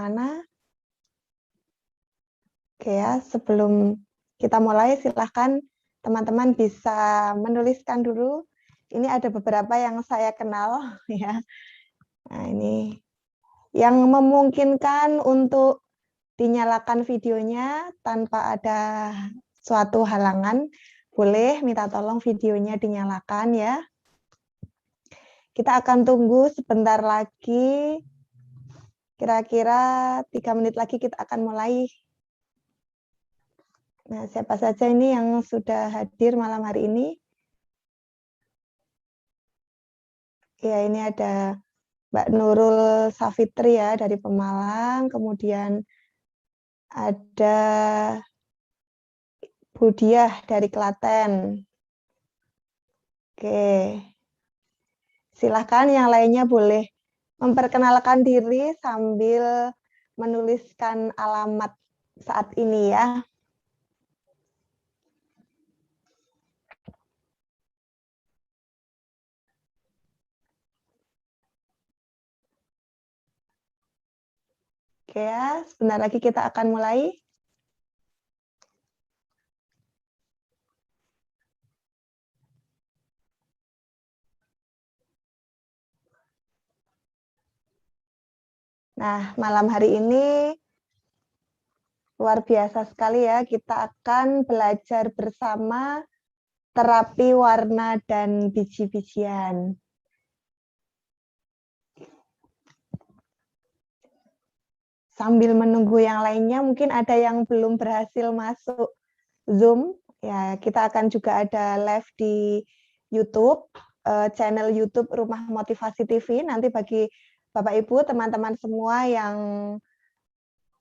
mana? Oke ya, sebelum kita mulai silahkan teman-teman bisa menuliskan dulu. Ini ada beberapa yang saya kenal ya. Nah, ini yang memungkinkan untuk dinyalakan videonya tanpa ada suatu halangan, boleh minta tolong videonya dinyalakan ya. Kita akan tunggu sebentar lagi, kira-kira 3 menit lagi kita akan mulai. Nah, siapa saja ini yang sudah hadir malam hari ini? Ya, ini ada Mbak Nurul Safitri ya dari Pemalang, kemudian ada Budiah dari Klaten. Oke, silahkan yang lainnya boleh memperkenalkan diri sambil menuliskan alamat saat ini ya. Oke ya, sebentar lagi kita akan mulai. Nah, malam hari ini luar biasa sekali ya, kita akan belajar bersama terapi warna dan biji-bijian. Sambil menunggu yang lainnya, mungkin ada yang belum berhasil masuk Zoom. Ya, kita akan juga ada live di YouTube, channel YouTube Rumah Motivasi TV. Nanti bagi Bapak Ibu, teman-teman semua yang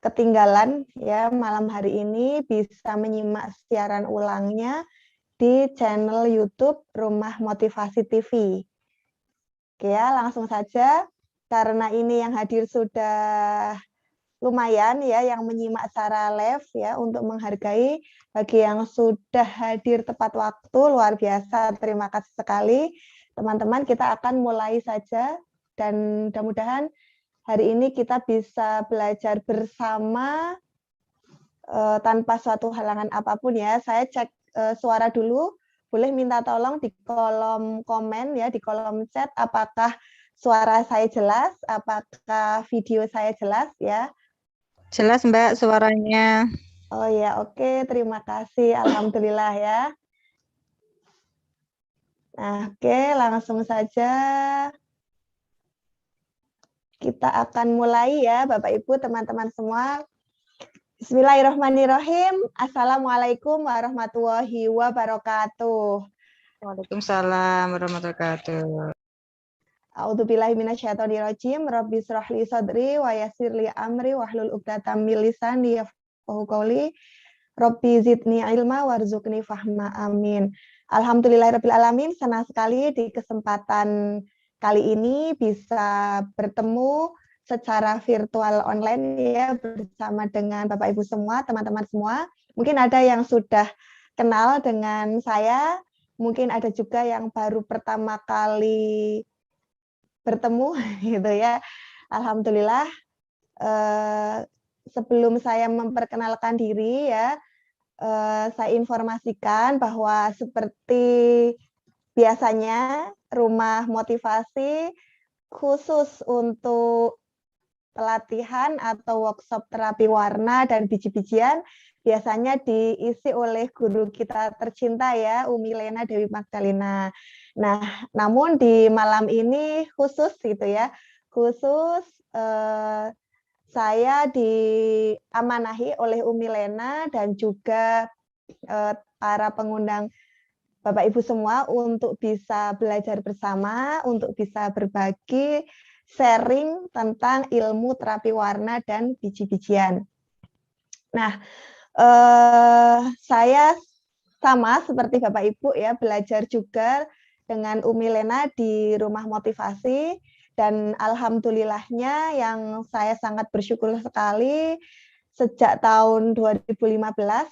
ketinggalan ya malam hari ini bisa menyimak siaran ulangnya di channel YouTube Rumah Motivasi TV. Oke ya, langsung saja karena ini yang hadir sudah lumayan ya yang menyimak secara live ya untuk menghargai bagi yang sudah hadir tepat waktu luar biasa. Terima kasih sekali teman-teman, kita akan mulai saja dan mudah-mudahan hari ini kita bisa belajar bersama tanpa suatu halangan apapun ya. Saya cek suara dulu, boleh minta tolong di kolom komen ya, di kolom chat apakah suara saya jelas, apakah video saya jelas ya. Jelas Mbak suaranya. Oh ya, oke, terima kasih. Alhamdulillah ya. Nah, oke, langsung saja kita akan mulai ya, Bapak Ibu, teman-teman semua. Bismillahirrahmanirrahim. Assalamualaikum warahmatullahi wabarakatuh. Waalaikumsalam warahmatullahi wabarakatuh. A'udzubillahi minasyaitonirrajim. Rabbi shrahli sadri wa yassirli amri wahlul 'uqdatam min lisani yafqahu qawli. Rabbi zidni ilma warzuqni fahma, amin. Alhamdulillahirabbil alamin, senang sekali di kesempatan kali ini bisa bertemu secara virtual online ya bersama dengan Bapak Ibu semua, teman-teman semua. Mungkin ada yang sudah kenal dengan saya, mungkin ada juga yang baru pertama kali bertemu gitu ya. Alhamdulillah, sebelum saya memperkenalkan diri ya, saya informasikan bahwa seperti biasanya Rumah Motivasi khusus untuk pelatihan atau workshop terapi warna dan biji-bijian biasanya diisi oleh guru kita tercinta ya, Umi Lena Dewi Magdalena. Nah, namun di malam ini khusus gitu ya, khusus saya diamanahi oleh Umi Lena dan juga para pengundang Bapak Ibu semua untuk bisa belajar bersama, untuk bisa berbagi, sharing tentang ilmu terapi warna dan biji-bijian. Nah, saya sama seperti Bapak Ibu ya, belajar juga dengan Umi Lena di Rumah Motivasi, dan alhamdulillahnya yang saya sangat bersyukur sekali sejak tahun 2015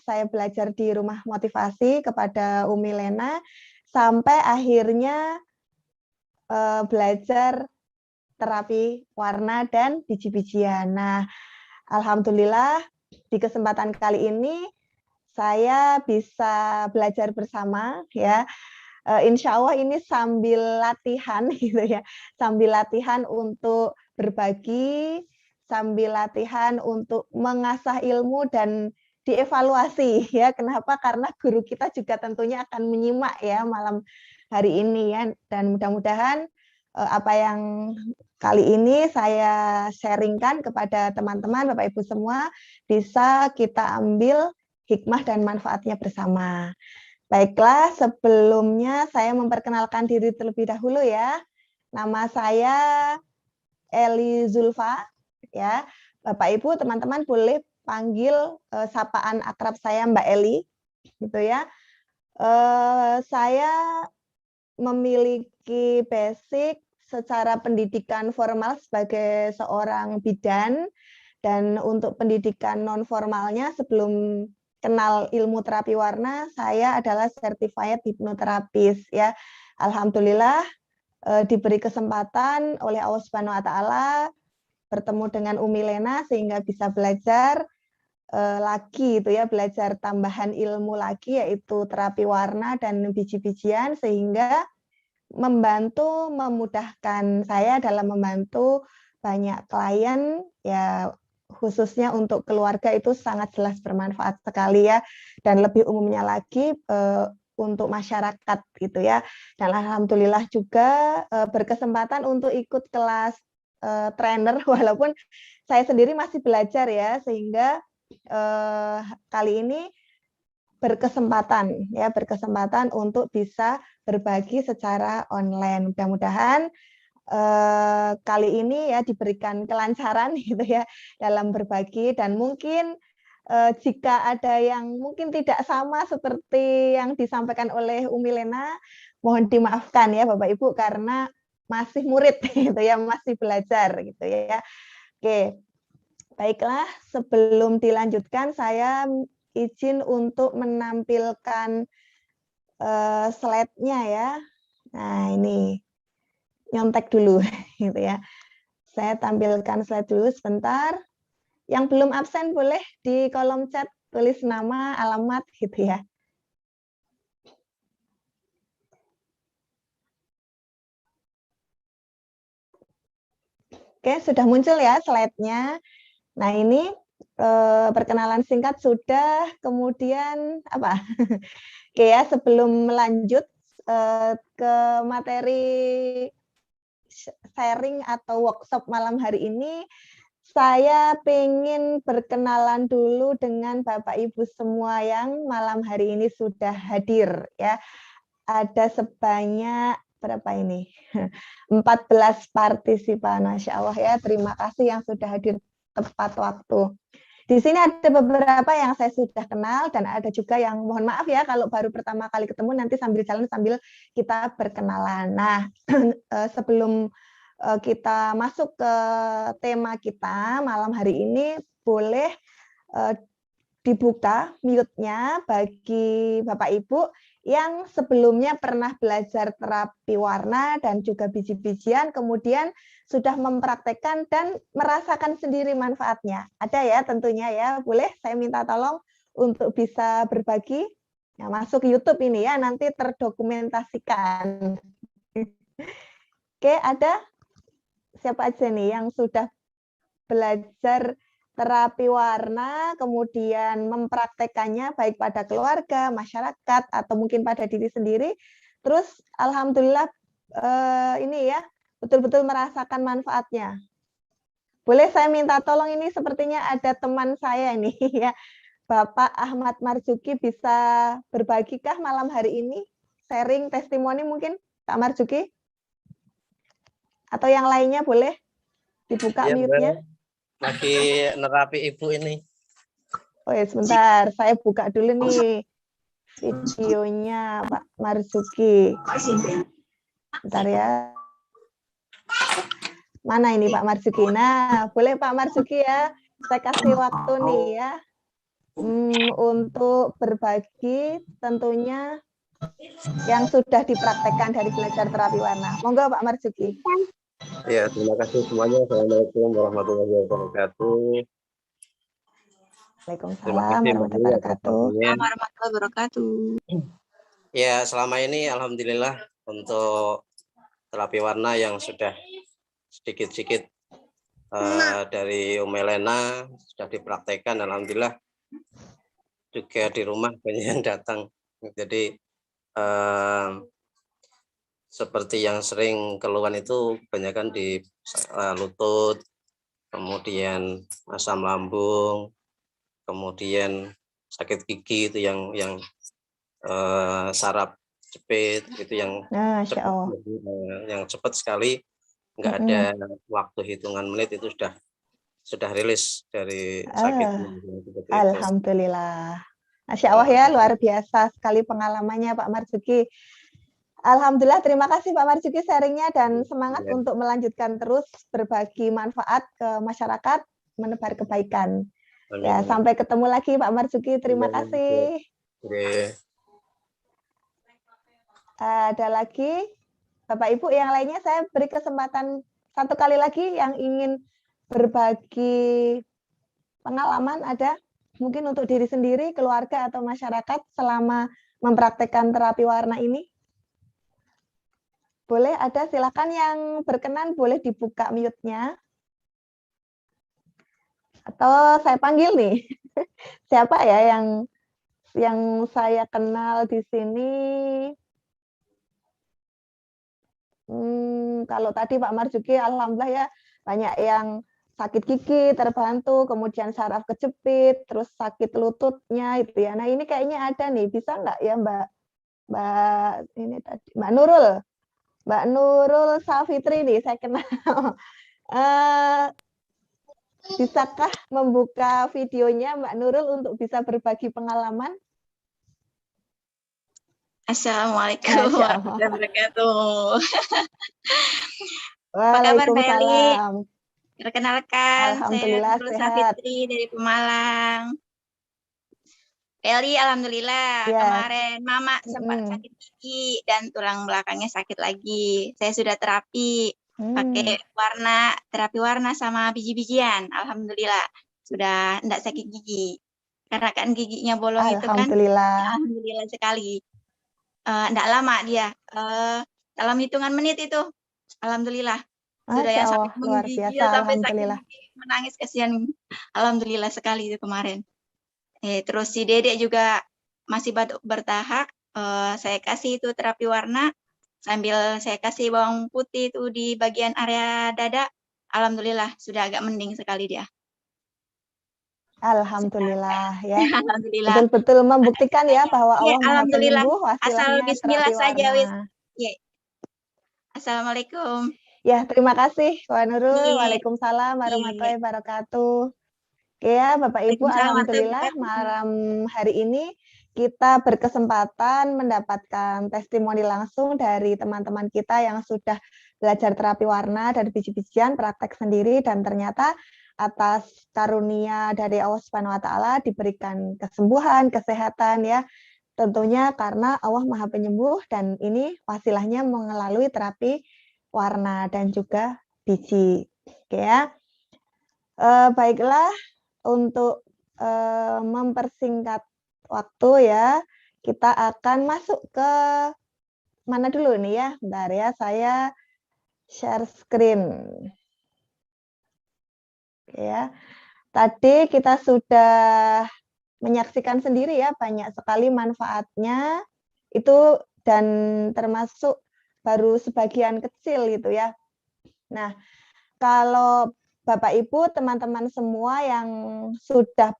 saya belajar di Rumah Motivasi kepada Umi Lena sampai akhirnya belajar terapi warna dan biji-bijian. Nah, Alhamdulillah di kesempatan kali ini saya bisa belajar bersama ya. Insya Allah ini sambil latihan gitu ya, sambil latihan untuk berbagi, sambil latihan untuk mengasah ilmu dan dievaluasi ya. Kenapa? Karena guru kita juga tentunya akan menyimak ya malam hari ini ya, dan mudah-mudahan apa yang kali ini saya sharingkan kepada teman-teman Bapak Ibu semua bisa kita ambil hikmah dan manfaatnya bersama. Baiklah, sebelumnya saya memperkenalkan diri terlebih dahulu ya. Nama saya Eli Zulfa ya. Bapak Ibu, teman-teman boleh panggil sapaan akrab saya Mbak Eli gitu ya. Saya memiliki basic secara pendidikan formal sebagai seorang bidan, dan untuk pendidikan non formalnya sebelum kenal ilmu terapi warna, saya adalah certified hipnoterapis ya. Alhamdulillah diberi kesempatan oleh Allah Subhanahu wa taala bertemu dengan Umi Lena sehingga bisa belajar lagi itu ya, belajar tambahan ilmu lagi yaitu terapi warna dan biji-bijian, sehingga membantu memudahkan saya dalam membantu banyak klien ya, khususnya untuk keluarga itu sangat jelas bermanfaat sekali ya, dan lebih umumnya lagi untuk masyarakat gitu ya. Dan alhamdulillah juga berkesempatan untuk ikut kelas trainer walaupun saya sendiri masih belajar ya, sehingga kali ini berkesempatan untuk bisa berbagi secara online. Mudah-mudahan kali ini ya diberikan kelancaran gitu ya dalam berbagi, dan mungkin jika ada yang mungkin tidak sama seperti yang disampaikan oleh Umi Lena, mohon dimaafkan ya Bapak Ibu karena masih murid gitu ya, masih belajar gitu ya. Oke. Baiklah, sebelum dilanjutkan saya izin untuk menampilkan slide-nya ya. Nah, ini nyontek dulu gitu ya. Saya tampilkan slide dulu sebentar. Yang belum absen boleh di kolom chat tulis nama, alamat gitu ya. Oke, sudah muncul ya slide-nya. Nah, ini perkenalan singkat sudah, kemudian apa? Oke ya, sebelum melanjut ke materi sharing atau workshop malam hari ini, saya ingin berkenalan dulu dengan Bapak Ibu semua yang malam hari ini sudah hadir ya. Ada sebanyak berapa ini? 14 partisipan, Masya Allah ya. Terima kasih yang sudah hadir tepat waktu. Di sini ada beberapa yang saya sudah kenal dan ada juga yang mohon maaf ya kalau baru pertama kali ketemu, nanti sambil jalan sambil kita berkenalan. Nah, sebelum kita masuk ke tema kita malam hari ini, boleh dibuka mute-nya bagi Bapak Ibu yang sebelumnya pernah belajar terapi warna dan juga biji-bijian, kemudian sudah mempraktekkan dan merasakan sendiri manfaatnya. Ada ya tentunya ya, boleh saya minta tolong untuk bisa berbagi. Nah, masuk YouTube ini ya, nanti terdokumentasikan. Oke, ada siapa aja nih yang sudah belajar terapi warna, kemudian mempraktekannya baik pada keluarga, masyarakat, atau mungkin pada diri sendiri. Terus alhamdulillah ini ya betul-betul merasakan manfaatnya. Boleh saya minta tolong, ini sepertinya ada teman saya ini ya, Bapak Ahmad Marzuki, bisa berbagikah malam hari ini? Sharing testimoni mungkin Pak Marzuki? Atau yang lainnya boleh dibuka ya, mute-nya. Lagi nerapi ibu ini. Oh ya, sebentar, saya buka dulu nih videonya Pak Marzuki. Bentar ya. Mana ini Pak Marzuki? Nah, boleh Pak Marzuki ya, saya kasih waktu nih ya untuk berbagi tentunya yang sudah dipraktekkan dari belajar terapi warna. Monggo Pak Marzuki. Ya, terima kasih semuanya. Assalamualaikum warahmatullahi wabarakatuh. Terima Waalaikumsalam kasih Mbak warahmatullahi Dewi atas wabarakatuh. waktunya. Warahmatullahi wabarakatuh. Ya, selama ini alhamdulillah untuk terapi warna yang sudah sedikit-sedikit dari Umi Elena sudah dipraktekkan, alhamdulillah juga di rumah banyak yang datang. Jadi seperti yang sering keluhan itu kebanyakan di lutut, kemudian asam lambung, kemudian sakit gigi itu yang saraf jepit itu Masya cepat, Allah. yang cepat sekali, nggak ada waktu hitungan menit itu sudah rilis dari sakitnya seperti itu. Alhamdulillah. Masya Allah ya, luar biasa sekali pengalamannya Pak Marzuki. Alhamdulillah, terima kasih Pak Marzuki sharingnya dan semangat Ya. untuk melanjutkan terus berbagi manfaat ke masyarakat, menebar kebaikan. Amin. Ya, sampai ketemu lagi Pak Marzuki. Terima Ya, kasih. Oke. Ada lagi Bapak Ibu yang lainnya, saya beri kesempatan satu kali lagi yang ingin berbagi pengalaman, ada mungkin untuk diri sendiri, keluarga atau masyarakat selama mempraktekkan terapi warna ini. Boleh, ada, silakan yang berkenan boleh dibuka mute-nya. Atau saya panggil nih. Siapa ya yang saya kenal di sini? Kalau tadi Pak Marzuki, alhamdulillah ya, banyak yang sakit gigi terbantu, kemudian saraf kejepit, terus sakit lututnya itu ya. Nah ini kayaknya ada nih, bisa nggak ya Mbak ini tadi Mbak Nurul Safitri nih saya kenal. Bisakah membuka videonya Mbak Nurul untuk bisa berbagi pengalaman? Assalamualaikum warahmatullahi wabarakatuh. Apa kabar Mbak Eli? Waalaikumsalam. Perkenalkan, Alhamdulillah saya Nurul sehat. Safitri dari Pemalang. Eli, alhamdulillah Ya. kemarin Mama sempat sakit gigi dan tulang belakangnya sakit lagi. Saya sudah terapi pakai terapi warna sama biji-bijian. Alhamdulillah sudah enggak sakit gigi. Karena kan giginya bolong itu kan. Alhamdulillah sekali. Enggak lama dia. Dalam hitungan menit itu. Alhamdulillah. Sudah yang sampai menggigil, sampai sakit gigi, menangis kasihan. Alhamdulillah sekali itu kemarin. Terus si Dedek juga masih batuk bertahap. Saya kasih itu terapi warna sambil saya kasih bawang putih itu di bagian area dada. Alhamdulillah sudah agak mending sekali dia. Alhamdulillah ya. Alhamdulillah. Betul-betul membuktikan ya bahwa Allah Maha Alhamdulillah. Penyembuh, Asal hasilnya bismillah terapi saja wis. warna. Assalamualaikum. Ya, terima kasih Pak Nurul. Iya. Waalaikumsalam warahmatullahi wabarakatuh. Oke ya, Bapak Ibu, alhamdulillah malam hari ini kita berkesempatan mendapatkan testimoni langsung dari teman-teman kita yang sudah belajar terapi warna dari biji-bijian, praktek sendiri, dan ternyata atas karunia dari Allah Subhanahu wa Ta'ala diberikan kesembuhan, kesehatan ya. Tentunya karena Allah Maha Penyembuh dan ini wasilahnya melalui terapi warna dan juga biji. Oke ya. Baiklah, untuk mempersingkat waktu ya, kita akan masuk ke mana dulu nih ya? Bentar ya, saya share screen. Ya, tadi kita sudah menyaksikan sendiri ya, banyak sekali manfaatnya itu dan termasuk baru sebagian kecil gitu ya. Nah, kalau Bapak Ibu, teman-teman semua yang sudah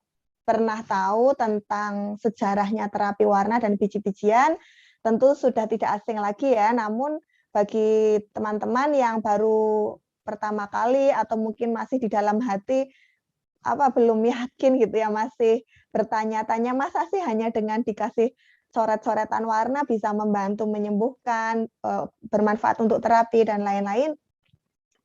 pernah tahu tentang sejarahnya terapi warna dan biji-bijian, tentu sudah tidak asing lagi ya. Namun bagi teman-teman yang baru pertama kali atau mungkin masih di dalam hati belum yakin gitu ya, masih bertanya-tanya masa sih hanya dengan dikasih coret-coretan warna bisa membantu menyembuhkan, bermanfaat untuk terapi dan lain-lain.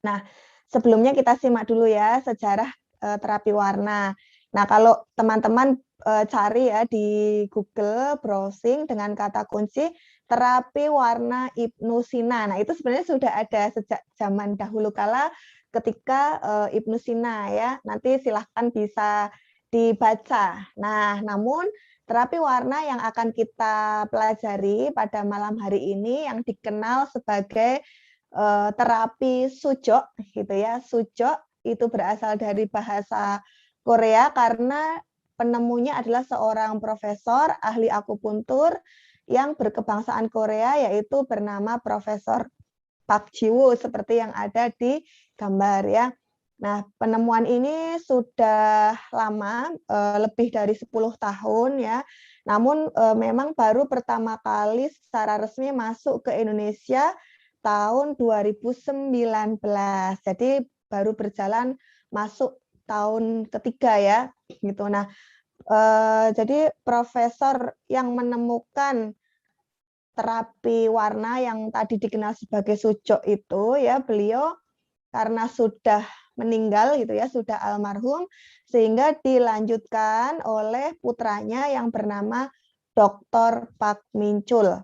Nah, sebelumnya kita simak dulu ya sejarah terapi warna. Nah, kalau teman-teman cari ya di Google browsing dengan kata kunci terapi warna Ibnu Sina. Nah, itu sebenarnya sudah ada sejak zaman dahulu kala ketika Ibnu Sina ya. Nanti silahkan bisa dibaca. Nah, namun terapi warna yang akan kita pelajari pada malam hari ini yang dikenal sebagai terapi sujok gitu ya. Sujok itu berasal dari bahasa Korea karena penemunya adalah seorang profesor ahli akupuntur yang berkebangsaan Korea, yaitu bernama Profesor Park Ji-woo seperti yang ada di gambar ya. Nah, penemuan ini sudah lama, lebih dari 10 tahun ya. Namun memang baru pertama kali secara resmi masuk ke Indonesia tahun 2019. Jadi baru berjalan masuk tahun ketiga ya, gitu. Nah, jadi profesor yang menemukan terapi warna yang tadi dikenal sebagai sujok itu ya, beliau karena sudah meninggal gitu ya, sudah almarhum, sehingga dilanjutkan oleh putranya yang bernama Dr. Park Min-chul.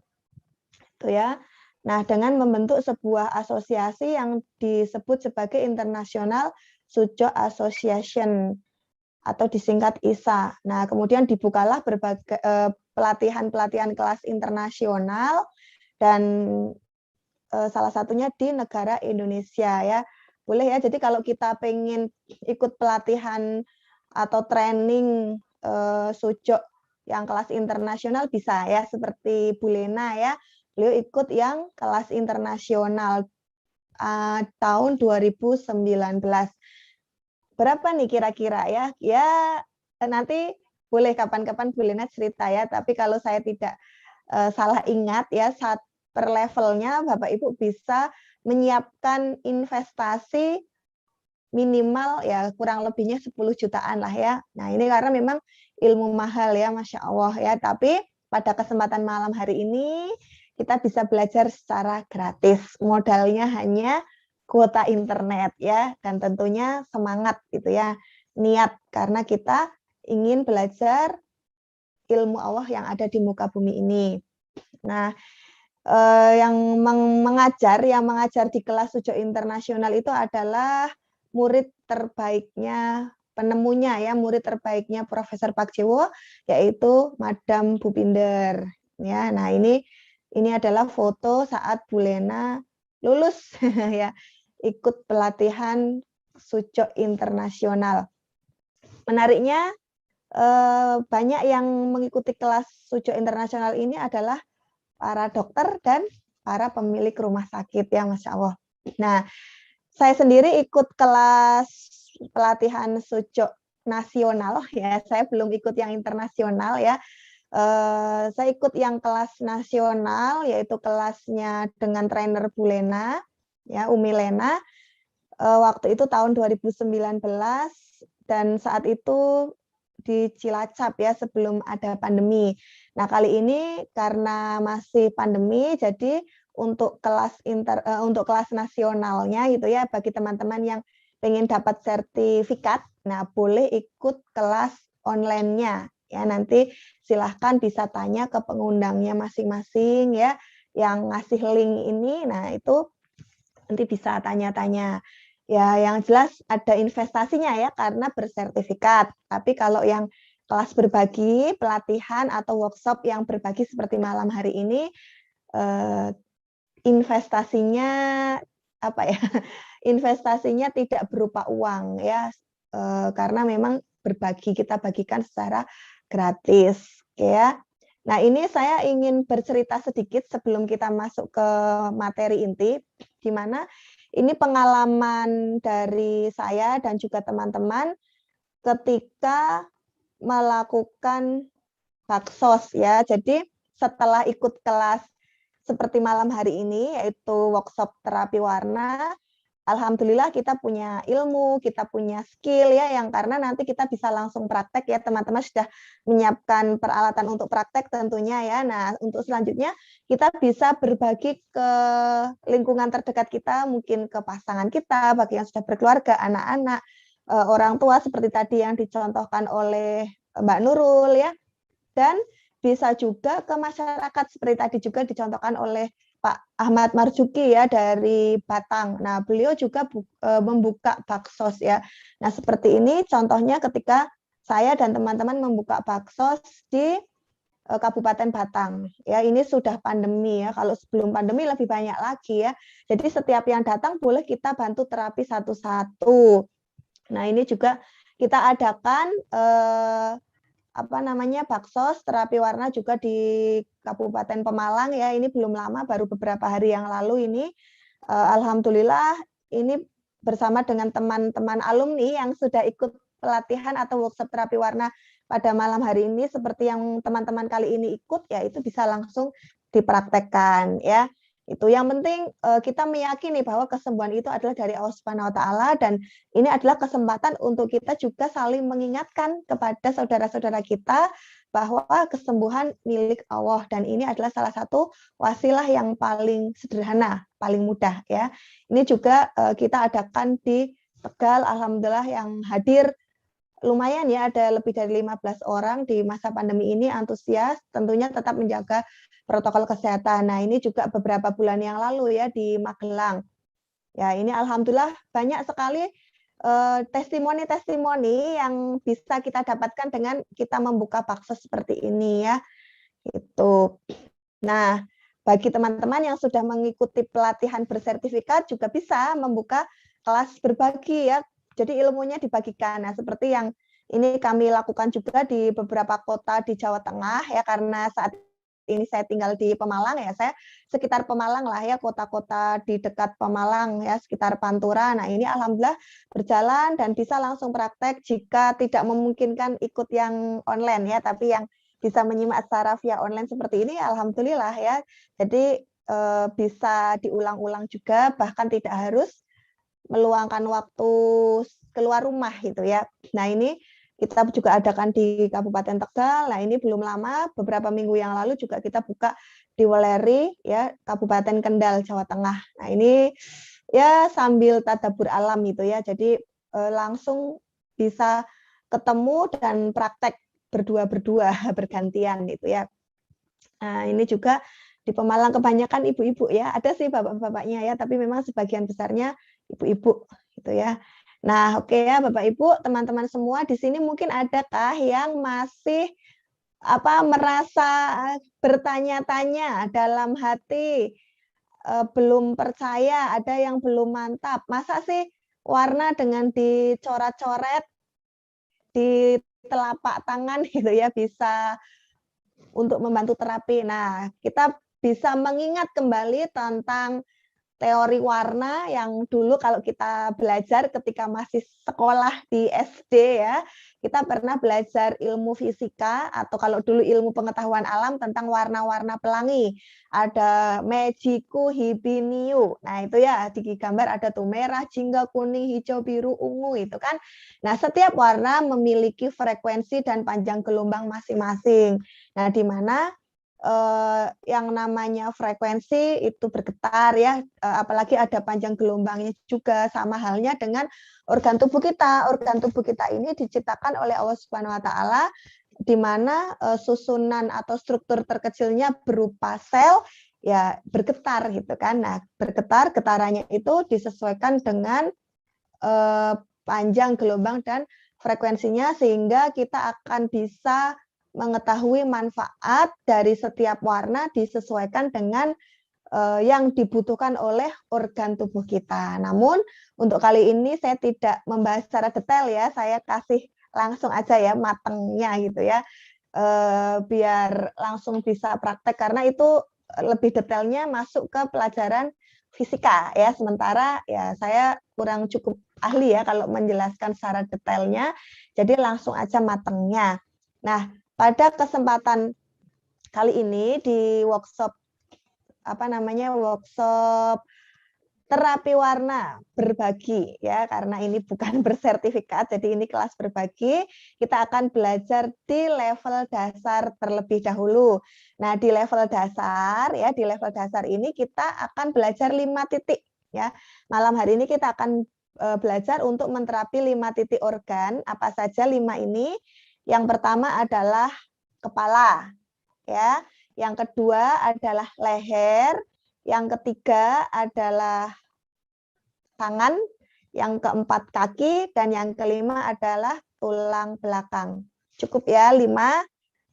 Itu ya. Nah, dengan membentuk sebuah asosiasi yang disebut sebagai International Sujok Association atau disingkat ISA. Nah, kemudian dibukalah berbagai pelatihan-pelatihan kelas internasional dan salah satunya di negara Indonesia ya. Boleh ya, jadi kalau kita pengen ikut pelatihan atau training sujok yang kelas internasional bisa ya, seperti Bu Lena ya, beliau ikut yang kelas internasional tahun 2019. Berapa nih kira-kira ya? Ya nanti boleh kapan-kapan Bu Lena cerita ya, tapi kalau saya tidak salah ingat ya, per levelnya Bapak Ibu bisa menyiapkan investasi minimal ya kurang lebihnya 10 jutaan lah ya. Nah, ini karena memang ilmu mahal ya, Masya Allah ya. Tapi pada kesempatan malam hari ini kita bisa belajar secara gratis. Modalnya hanya kuota internet ya, dan tentunya semangat gitu ya. Niat karena kita ingin belajar ilmu Allah yang ada di muka bumi ini. Nah, yang mengajar di kelas sujok internasional itu adalah murid terbaiknya, penemunya ya, murid terbaiknya Profesor Park Ji-woo, yaitu Madam Bupinder. Ya, nah ini adalah foto saat Bu Lena lulus ya, ikut pelatihan sujok internasional. Menariknya banyak yang mengikuti kelas sujok internasional ini adalah para dokter dan para pemilik rumah sakit ya, Masya Allah. Nah, saya sendiri ikut kelas pelatihan sujok nasional ya, saya belum ikut yang internasional ya. Saya ikut yang kelas nasional, yaitu kelasnya dengan trainer Bu Lena, ya, Umi Lena. Waktu itu tahun 2019 dan saat itu di Cilacap ya, sebelum ada pandemi. Nah, kali ini karena masih pandemi, jadi untuk kelas nasionalnya gitu ya, bagi teman-teman yang pengen dapat sertifikat, nah boleh ikut kelas online-nya ya. Nanti silahkan bisa tanya ke pengundangnya masing-masing ya, yang ngasih link ini. Nah, itu nanti bisa tanya-tanya. Ya, yang jelas ada investasinya ya, karena bersertifikat. Tapi kalau yang kelas berbagi, pelatihan atau workshop yang berbagi seperti malam hari ini, investasinya apa ya? Investasinya tidak berupa uang ya, karena memang berbagi, kita bagikan secara gratis, ya. Nah, ini saya ingin bercerita sedikit sebelum kita masuk ke materi inti, di mana ini pengalaman dari saya dan juga teman-teman ketika melakukan baksos ya. Jadi setelah ikut kelas seperti malam hari ini, yaitu workshop terapi warna, alhamdulillah kita punya ilmu, kita punya skill ya, yang karena nanti kita bisa langsung praktek ya, teman-teman sudah menyiapkan peralatan untuk praktek tentunya ya. Nah, untuk selanjutnya kita bisa berbagi ke lingkungan terdekat kita, mungkin ke pasangan kita, bagi yang sudah berkeluarga, anak-anak, orang tua seperti tadi yang dicontohkan oleh Mbak Nurul ya, dan bisa juga ke masyarakat seperti tadi juga dicontohkan oleh Pak Ahmad Marzuki ya dari Batang. Nah, beliau juga membuka baksos ya. Nah, seperti ini contohnya ketika saya dan teman-teman membuka baksos di Kabupaten Batang. Ya, ini sudah pandemi ya. Kalau sebelum pandemi lebih banyak lagi ya. Jadi setiap yang datang boleh kita bantu terapi satu-satu. Nah, ini juga kita adakan baksos terapi warna juga di Kabupaten Pemalang ya. Ini belum lama, baru beberapa hari yang lalu ini. Alhamdulillah ini bersama dengan teman-teman alumni yang sudah ikut pelatihan atau workshop terapi warna pada malam hari ini, seperti yang teman-teman kali ini ikut, ya itu bisa langsung dipraktekkan ya. Itu yang penting kita meyakini bahwa kesembuhan itu adalah dari Allah Subhanahu wa taala, dan ini adalah kesempatan untuk kita juga saling mengingatkan kepada saudara-saudara kita bahwa kesembuhan milik Allah, dan ini adalah salah satu wasilah yang paling sederhana, paling mudah ya. Ini juga kita adakan di Tegal, alhamdulillah yang hadir lumayan ya, ada lebih dari 15 orang di masa pandemi ini, antusias, tentunya tetap menjaga protokol kesehatan. Nah, ini juga beberapa bulan yang lalu ya di Magelang. Ya, ini alhamdulillah banyak sekali testimoni-testimoni yang bisa kita dapatkan dengan kita membuka baksos seperti ini ya. Itu. Nah, bagi teman-teman yang sudah mengikuti pelatihan bersertifikat juga bisa membuka kelas berbagi ya. Jadi ilmunya dibagikan. Nah, seperti yang ini kami lakukan juga di beberapa kota di Jawa Tengah ya, karena saat ini saya tinggal di Pemalang ya, saya sekitar Pemalang lah ya, kota-kota di dekat Pemalang ya, sekitar Pantura. Nah, ini alhamdulillah berjalan dan bisa langsung praktek jika tidak memungkinkan ikut yang online ya, tapi yang bisa menyimak secara via online seperti ini alhamdulillah ya. Jadi bisa diulang-ulang juga, bahkan tidak harus meluangkan waktu keluar rumah gitu ya. Nah, ini kita juga adakan di Kabupaten Tegal. Nah, ini belum lama, beberapa minggu yang lalu juga kita buka di Weleri ya, Kabupaten Kendal, Jawa Tengah. Nah, ini ya sambil tadabbur alam gitu ya. Jadi langsung bisa ketemu dan praktek berdua-berdua bergantian gitu ya. Nah, ini juga di Pemalang kebanyakan ibu-ibu ya. Ada sih bapak-bapaknya ya, tapi memang sebagian besarnya ibu-ibu gitu ya. Nah, oke ya Bapak Ibu, teman-teman semua di sini mungkin adakah yang masih merasa bertanya-tanya dalam hati, belum percaya, ada yang belum mantap. Masa sih warna dengan dicoret-coret di telapak tangan gitu ya bisa untuk membantu terapi. Nah, kita bisa mengingat kembali tentang teori warna yang dulu kalau kita belajar ketika masih sekolah di SD ya, kita pernah belajar ilmu fisika atau kalau dulu ilmu pengetahuan alam tentang warna-warna pelangi. Ada Mejiku, Hibiniu. Nah, itu ya di gambar ada tuh merah, jingga, kuning, hijau, biru, ungu itu kan. Nah, setiap warna memiliki frekuensi dan panjang gelombang masing-masing. Nah, di mana yang namanya frekuensi itu bergetar ya, apalagi ada panjang gelombangnya juga, sama halnya dengan organ tubuh kita. Organ tubuh kita ini diciptakan oleh Allah Subhanahu wa taala, di mana susunan atau struktur terkecilnya berupa sel ya bergetar gitu kan. Nah, bergetar, getarannya itu disesuaikan dengan panjang gelombang dan frekuensinya, sehingga kita akan bisa mengetahui manfaat dari setiap warna disesuaikan dengan yang dibutuhkan oleh organ tubuh kita. Namun untuk kali ini saya tidak membahas secara detail ya, saya kasih langsung aja ya matengnya gitu ya, biar langsung bisa praktek, karena itu lebih detailnya masuk ke pelajaran fisika ya, sementara ya saya kurang cukup ahli ya kalau menjelaskan secara detailnya, jadi langsung aja matengnya. Nah, pada kesempatan kali ini di workshop workshop terapi warna berbagi ya, karena ini bukan bersertifikat, jadi ini kelas berbagi. Kita akan belajar di level dasar terlebih dahulu. Nah, di level dasar ya, di level dasar ini kita akan belajar 5 titik ya. Malam hari ini kita akan belajar untuk menterapi 5 titik organ. Apa saja 5 ini? Yang pertama adalah kepala, ya. Yang kedua adalah leher. Yang ketiga adalah tangan. Yang keempat kaki. Dan yang kelima adalah tulang belakang. Cukup ya 5.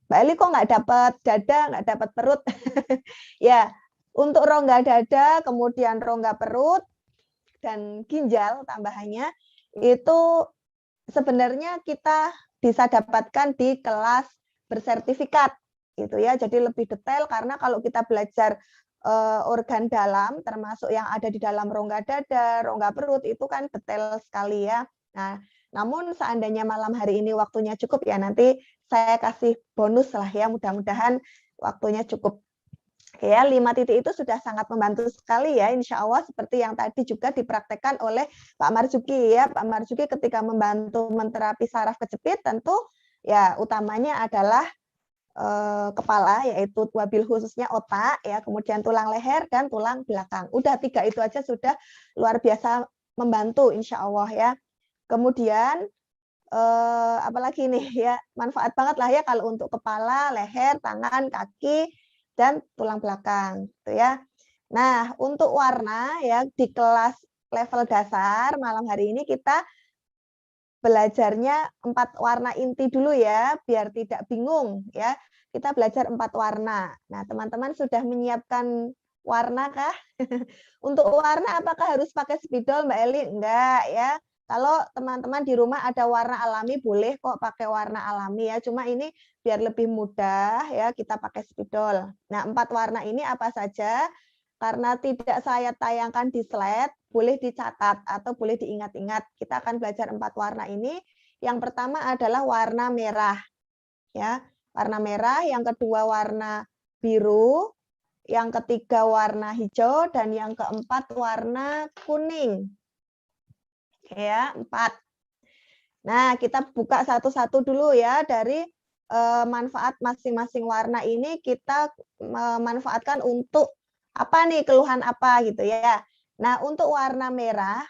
Mbak Eli kok nggak dapat dada, nggak dapat perut? Ya, untuk rongga dada, kemudian rongga perut, dan ginjal tambahannya, itu sebenarnya kita bisa dapatkan di kelas bersertifikat. Gitu ya, jadi lebih detail karena kalau kita belajar organ dalam, termasuk yang ada di dalam rongga dada, rongga perut, itu kan detail sekali ya. Nah, namun seandainya malam hari ini waktunya cukup ya, nanti saya kasih bonus lah ya, mudah-mudahan waktunya cukup. Oke ya, 5 titik itu sudah sangat membantu sekali ya, insya Allah seperti yang tadi juga dipraktekkan oleh Pak Marzuki ya. Pak Marzuki ketika membantu menterapi saraf kejepit tentu ya utamanya adalah kepala, yaitu wabil khususnya otak ya, kemudian tulang leher dan tulang belakang. Udah 3 itu aja sudah luar biasa membantu insya Allah ya. Kemudian apalagi nih ya, manfaat banget lah ya kalau untuk kepala, leher, tangan, kaki, dan tulang belakang gitu ya. Nah, untuk warna ya di kelas level dasar malam hari ini kita belajarnya 4 warna inti dulu ya, biar tidak bingung ya. Kita belajar 4 warna. Nah, teman-teman sudah menyiapkan warna kah? Untuk warna apakah harus pakai spidol Mbak Eli? Enggak ya. Kalau teman-teman di rumah ada warna alami, boleh kok pakai warna alami ya. Cuma ini biar lebih mudah ya, kita pakai spidol. Nah, 4 warna ini apa saja? Karena tidak saya tayangkan di slide, boleh dicatat atau boleh diingat-ingat. Kita akan belajar 4 warna ini. Yang pertama adalah warna merah. Ya, warna merah. Yang kedua warna biru. Yang ketiga warna hijau. Dan yang keempat warna kuning. Ya, 4. Nah, kita buka satu-satu dulu ya, dari manfaat masing-masing warna ini kita memanfaatkan untuk apa nih, keluhan apa gitu ya. Nah, untuk warna merah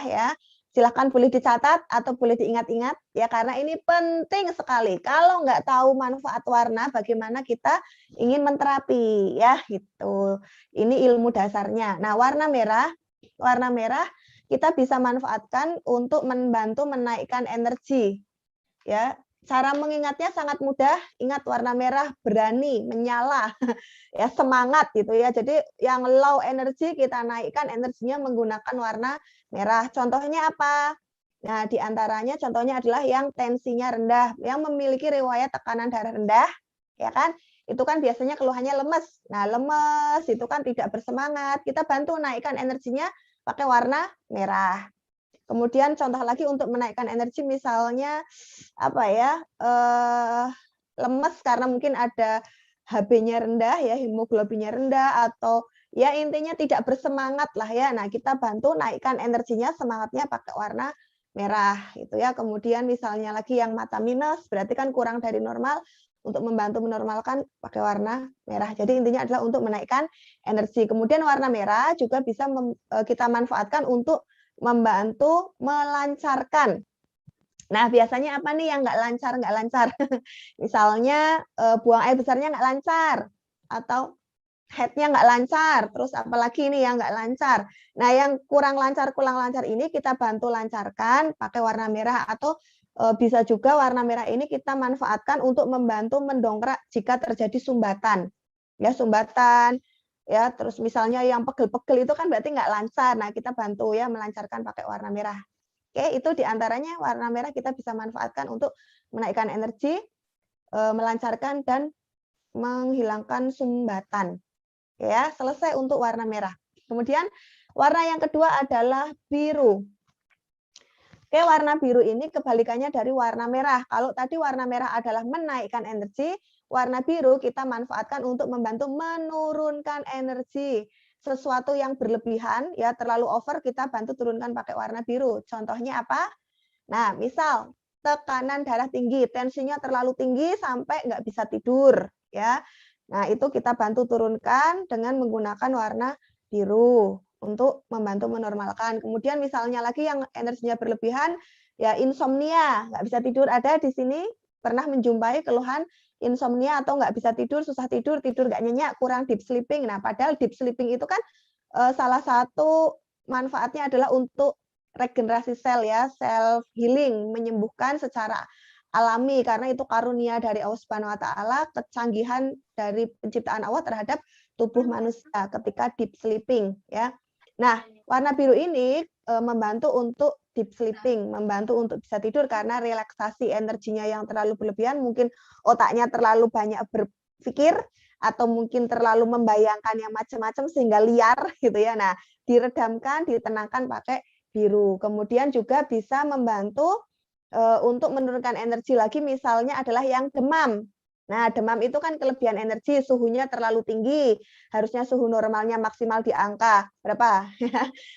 ya, silahkan boleh dicatat atau boleh diingat-ingat ya, karena ini penting sekali. Kalau nggak tahu manfaat warna, bagaimana kita ingin menterapi ya gitu. Ini ilmu dasarnya. Nah, warna merah kita bisa manfaatkan untuk membantu menaikkan energi. Ya, cara mengingatnya sangat mudah. Ingat, warna merah berani, menyala, ya, semangat gitu ya. Jadi yang low energi kita naikkan energinya menggunakan warna merah. Contohnya apa? Nah, diantaranya contohnya adalah yang tensinya rendah, yang memiliki riwayat tekanan darah rendah, ya kan? Itu kan biasanya keluhannya lemes. Nah, lemes itu kan tidak bersemangat. Kita bantu naikkan energinya pakai warna merah. Kemudian contoh lagi untuk menaikkan energi, misalnya apa ya, lemes karena mungkin ada HB-nya rendah ya, hemoglobinnya rendah, atau ya intinya tidak bersemangat lah ya. Nah, kita bantu naikkan energinya, semangatnya pakai warna merah gitu ya. Kemudian misalnya lagi yang mata minus, berarti kan kurang dari normal, untuk membantu menormalkan pakai warna merah. Jadi intinya adalah untuk menaikkan energi. Kemudian warna merah juga bisa kita manfaatkan untuk membantu melancarkan. Nah, biasanya apa nih yang nggak lancar? Misalnya buang air besarnya nggak lancar, atau head-nya nggak lancar, terus apalagi ini yang nggak lancar. Nah, yang kurang lancar ini kita bantu lancarkan pakai warna merah, atau bisa juga warna merah ini kita manfaatkan untuk membantu mendongkrak jika terjadi sumbatan. Ya, sumbatan. Ya, terus misalnya yang pegel-pegel itu kan berarti nggak lancar. Nah, kita bantu ya melancarkan pakai warna merah. Oke, itu diantaranya warna merah kita bisa manfaatkan untuk menaikkan energi, melancarkan, dan menghilangkan sumbatan. Ya, selesai untuk warna merah. Kemudian warna yang kedua adalah biru. Oke, warna biru ini kebalikannya dari warna merah. Kalau tadi warna merah adalah menaikkan energi, warna biru kita manfaatkan untuk membantu menurunkan energi. Sesuatu yang berlebihan, ya terlalu over, kita bantu turunkan pakai warna biru. Contohnya apa? Nah, misal tekanan darah tinggi, tensinya terlalu tinggi sampai nggak bisa tidur, ya. Nah, itu kita bantu turunkan dengan menggunakan warna biru untuk membantu menormalkan. Kemudian misalnya lagi yang energinya berlebihan, ya insomnia, nggak bisa tidur. Ada di sini pernah menjumpai keluhan insomnia atau nggak bisa tidur, susah tidur, tidur nggak nyenyak, kurang deep sleeping. Nah, padahal deep sleeping itu kan salah satu manfaatnya adalah untuk regenerasi sel ya, self healing, menyembuhkan secara alami karena itu karunia dari Allah Subhanahu wa taala, kecanggihan dari penciptaan Allah terhadap tubuh manusia ketika deep sleeping ya. Nah, warna biru ini membantu untuk deep sleeping, membantu untuk bisa tidur karena relaksasi energinya yang terlalu berlebihan, mungkin otaknya terlalu banyak berpikir atau mungkin terlalu membayangkan yang macam-macam sehingga liar gitu ya. Nah, diredamkan, ditenangkan pakai biru. Kemudian juga bisa membantu untuk menurunkan energi lagi, misalnya adalah yang demam. Nah, demam itu kan kelebihan energi, suhunya terlalu tinggi. Harusnya suhu normalnya maksimal di angka berapa?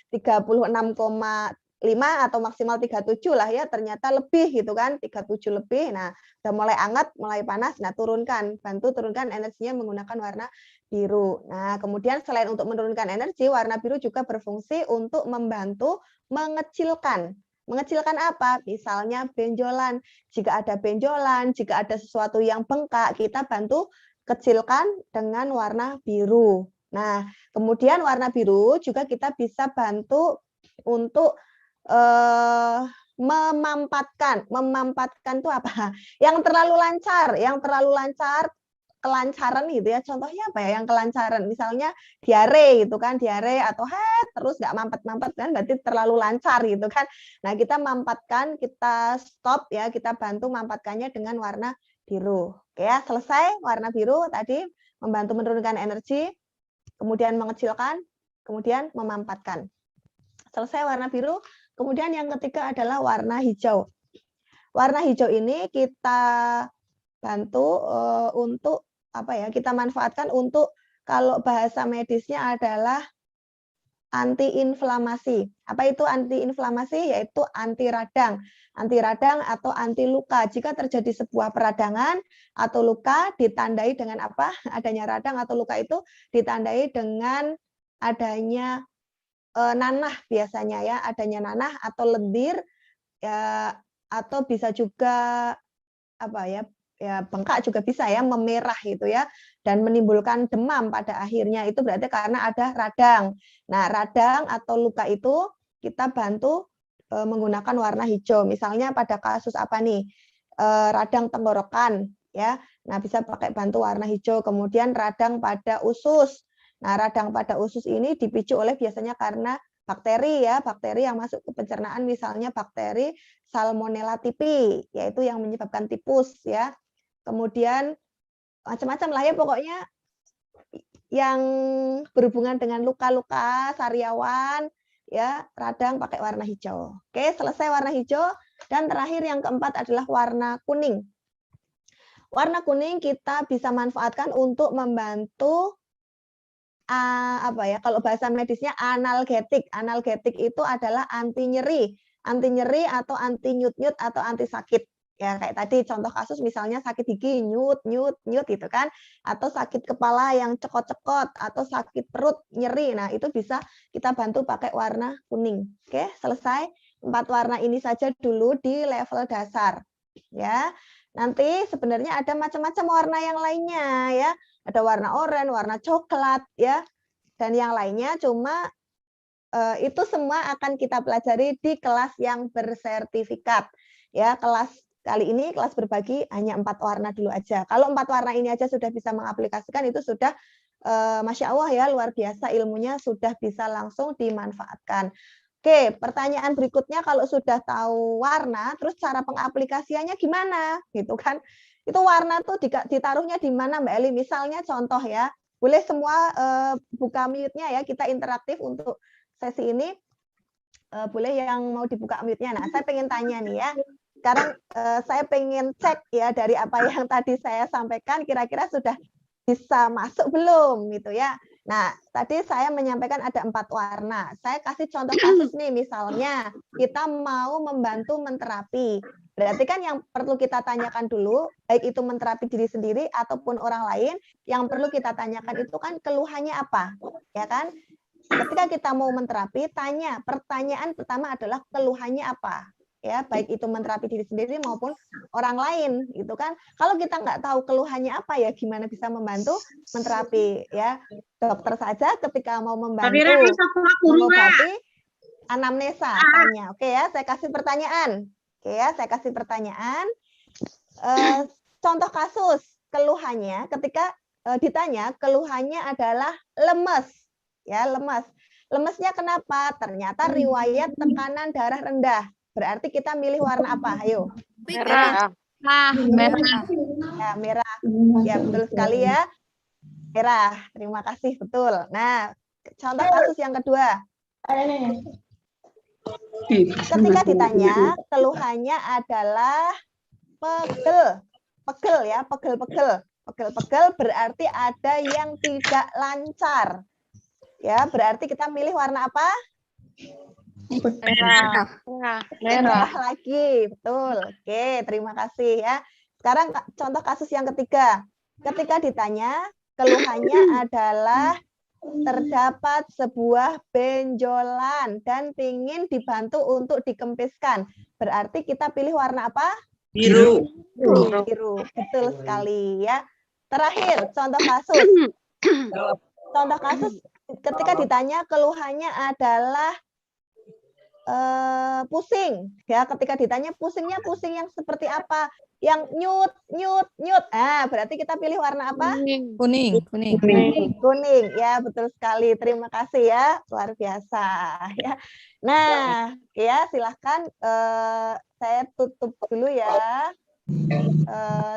36,5 atau maksimal 37 lah ya. Ternyata lebih gitu kan, 37 lebih. Nah, udah mulai hangat, mulai panas. Nah, turunkan, bantu turunkan energinya menggunakan warna biru. Nah, kemudian selain untuk menurunkan energi, warna biru juga berfungsi untuk membantu mengecilkan. Mengecilkan apa? Misalnya benjolan. Jika ada benjolan, jika ada sesuatu yang bengkak, kita bantu kecilkan dengan warna biru. Nah, kemudian warna biru juga kita bisa bantu untuk memampatkan. Memampatkan itu apa? Yang terlalu lancar, kelancaran gitu ya. Contohnya apa ya yang kelancaran? Misalnya diare gitu kan, diare atau terus nggak mampet-mampet kan berarti terlalu lancar gitu kan. Nah, kita mampatkan, kita stop ya, kita bantu mampatkannya dengan warna biru. Oke ya, selesai warna biru tadi membantu menurunkan energi, kemudian mengecilkan, kemudian memampatkan. Selesai warna biru, kemudian yang ketiga adalah warna hijau. Warna hijau ini kita bantu untuk apa ya? Kita manfaatkan untuk kalau bahasa medisnya adalah antiinflamasi. Apa itu antiinflamasi? Yaitu anti radang. Anti radang atau anti luka. Jika terjadi sebuah peradangan atau luka ditandai dengan apa? Adanya radang atau luka itu ditandai dengan adanya nanah biasanya ya, adanya nanah atau lendir ya, atau bisa juga apa ya? Ya bengkak juga bisa ya, memerah gitu ya, dan menimbulkan demam pada akhirnya. Itu berarti karena ada radang. Nah, radang atau luka itu kita bantu menggunakan warna hijau. Misalnya pada kasus apa nih? Radang tenggorokan ya. Nah, bisa pakai bantu warna hijau. Kemudian radang pada usus. Nah, radang pada usus ini dipicu oleh biasanya karena bakteri ya, bakteri yang masuk ke pencernaan, misalnya bakteri Salmonella typhi, yaitu yang menyebabkan tipus ya. Kemudian macam-macam lah ya pokoknya yang berhubungan dengan luka-luka sariawan ya, radang pakai warna hijau. Oke, selesai warna hijau dan terakhir yang keempat adalah warna kuning. Warna kuning kita bisa manfaatkan untuk membantu apa ya, kalau bahasa medisnya analgetik. Analgetik itu adalah anti nyeri atau anti nyut-nyut atau anti sakit. Ya kayak tadi contoh kasus misalnya sakit gigi nyut gitu kan, atau sakit kepala yang cekot-cekot atau sakit perut nyeri. Nah, itu bisa kita bantu pakai warna kuning. Oke, selesai. 4 warna ini saja dulu di level dasar. Ya. Nanti sebenarnya ada macam-macam warna yang lainnya ya. Ada warna oranye, warna coklat ya. Dan yang lainnya, cuma itu semua akan kita pelajari di kelas yang bersertifikat. Ya, kelas kali ini kelas berbagi hanya 4 warna dulu aja. Kalau 4 warna ini aja sudah bisa mengaplikasikan, itu sudah Masya Allah ya, luar biasa ilmunya, sudah bisa langsung dimanfaatkan. Oke, pertanyaan berikutnya, kalau sudah tahu warna, terus cara pengaplikasiannya gimana? Gitu kan. Itu warna tuh ditaruhnya di mana Mbak Eli? Misalnya contoh ya, boleh semua buka mute-nya ya, kita interaktif untuk sesi ini. Boleh yang mau dibuka mute-nya. Nah, saya pengen tanya nih ya. Sekarang saya pengen cek ya dari apa yang tadi saya sampaikan, kira-kira sudah bisa masuk belum gitu ya. Nah, tadi saya menyampaikan ada 4 warna. Saya kasih contoh kasus nih, misalnya kita mau membantu menterapi. Berarti kan yang perlu kita tanyakan dulu, baik itu menterapi diri sendiri ataupun orang lain, yang perlu kita tanyakan itu kan keluhannya apa, ya kan? Ketika kita mau menterapi, tanya, pertanyaan pertama adalah keluhannya apa, ya, baik itu menterapi diri sendiri maupun orang lain, gitu kan? Kalau kita nggak tahu keluhannya apa ya, gimana bisa membantu menterapi, ya? Dokter saja ketika mau membantu mengobati, anamnesa tanya. Oke ya, saya kasih pertanyaan. Oke ya, saya kasih pertanyaan. Contoh kasus keluhannya ketika ditanya keluhannya adalah lemes. Ya, lemes. Lemesnya kenapa? Ternyata riwayat tekanan darah rendah. Berarti kita milih warna apa? Ayo. Merah. Merah. Ya, merah. Ya, betul sekali ya. Merah. Terima kasih, betul. Nah, contoh kasus yang kedua. Ketika ditanya, keluhannya adalah pegel. Pegel ya, pegel-pegel. Pegel-pegel berarti ada yang tidak lancar. Ya, berarti kita milih warna apa? Merah. Merah lagi, betul. Oke, terima kasih ya. Sekarang contoh kasus yang ketiga. Ketika ditanya, keluhannya adalah terdapat sebuah benjolan dan ingin dibantu untuk dikempiskan. Berarti kita pilih warna apa? Biru. Biru. Betul sekali ya. Terakhir, contoh kasus. Contoh kasus ketika ditanya keluhannya adalah pusing. Ya, ketika ditanya pusingnya pusing yang seperti apa? Yang nyut, nyut, nyut. Ah, berarti kita pilih warna apa? Kuning. Kuning. Ya, betul sekali. Terima kasih ya. Luar biasa ya. Nah, ya silahkan saya tutup dulu ya.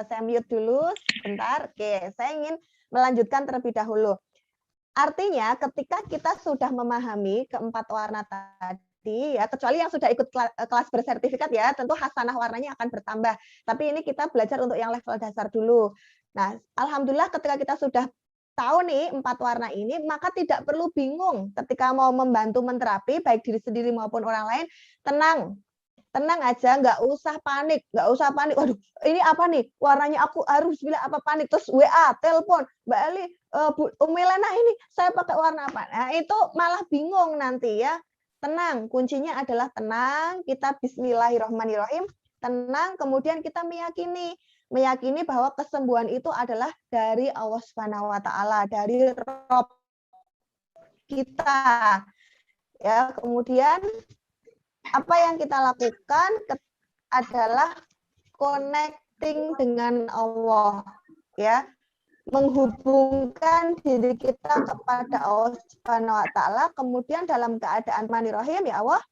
Saya mute dulu sebentar. Oke, saya ingin melanjutkan terlebih dahulu. Artinya ketika kita sudah memahami keempat warna tadi ya, kecuali yang sudah ikut kelas bersertifikat ya, tentu hasanah warnanya akan bertambah. Tapi ini kita belajar untuk yang level dasar dulu. Nah, alhamdulillah ketika kita sudah tahu nih 4 warna ini, maka tidak perlu bingung ketika mau membantu menterapi baik diri sendiri maupun orang lain. Tenang aja, nggak usah panik. Waduh, ini apa nih? Warnanya aku harus bilang apa panik. Terus WA, telepon, Mbak Eli, Bu Milena ini saya pakai warna apa? Nah, itu malah bingung nanti ya. Tenang, kuncinya adalah tenang, kita bismillahirrahmanirrahim, tenang, kemudian kita meyakini bahwa kesembuhan itu adalah dari Allah Subhanahu wa taala, dari Rabb kita. Ya, kemudian apa yang kita lakukan adalah connecting dengan Allah, ya, menghubungkan diri kita kepada Allah Subhanahu wa taala, kemudian dalam keadaan Bismillahirrahmanirrahim, ya Allah,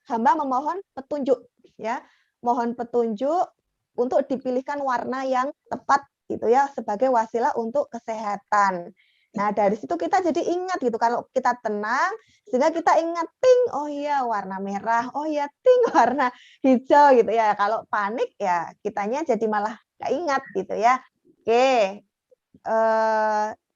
hamba memohon petunjuk, ya, mohon petunjuk untuk dipilihkan warna yang tepat gitu ya, sebagai wasilah untuk kesehatan. Nah, dari situ kita jadi ingat gitu, kalau kita tenang, sehingga kita ingat, ting, oh iya warna merah, oh iya ting, warna hijau gitu ya. Kalau panik ya kitanya jadi malah nggak ingat gitu ya. Oke,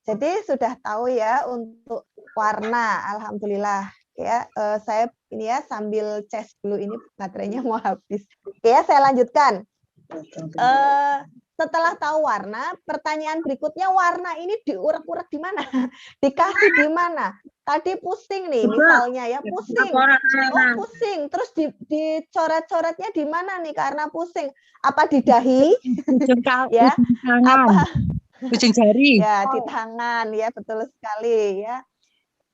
jadi sudah tahu ya untuk warna, alhamdulillah. Ya, saya ini ya sambil cas dulu, ini baterainya mau habis. Oke ya, saya lanjutkan. Setelah tahu warna, pertanyaan berikutnya, warna ini diurak-urak di mana? Dikasih di mana? Tadi pusing nih, misalnya ya, pusing. Oh, pusing. Terus dicoret-coretnya di mana nih karena pusing? Apa di dahi? Ya. Apa? Ujung jari. Ya, di tangan ya, betul sekali ya.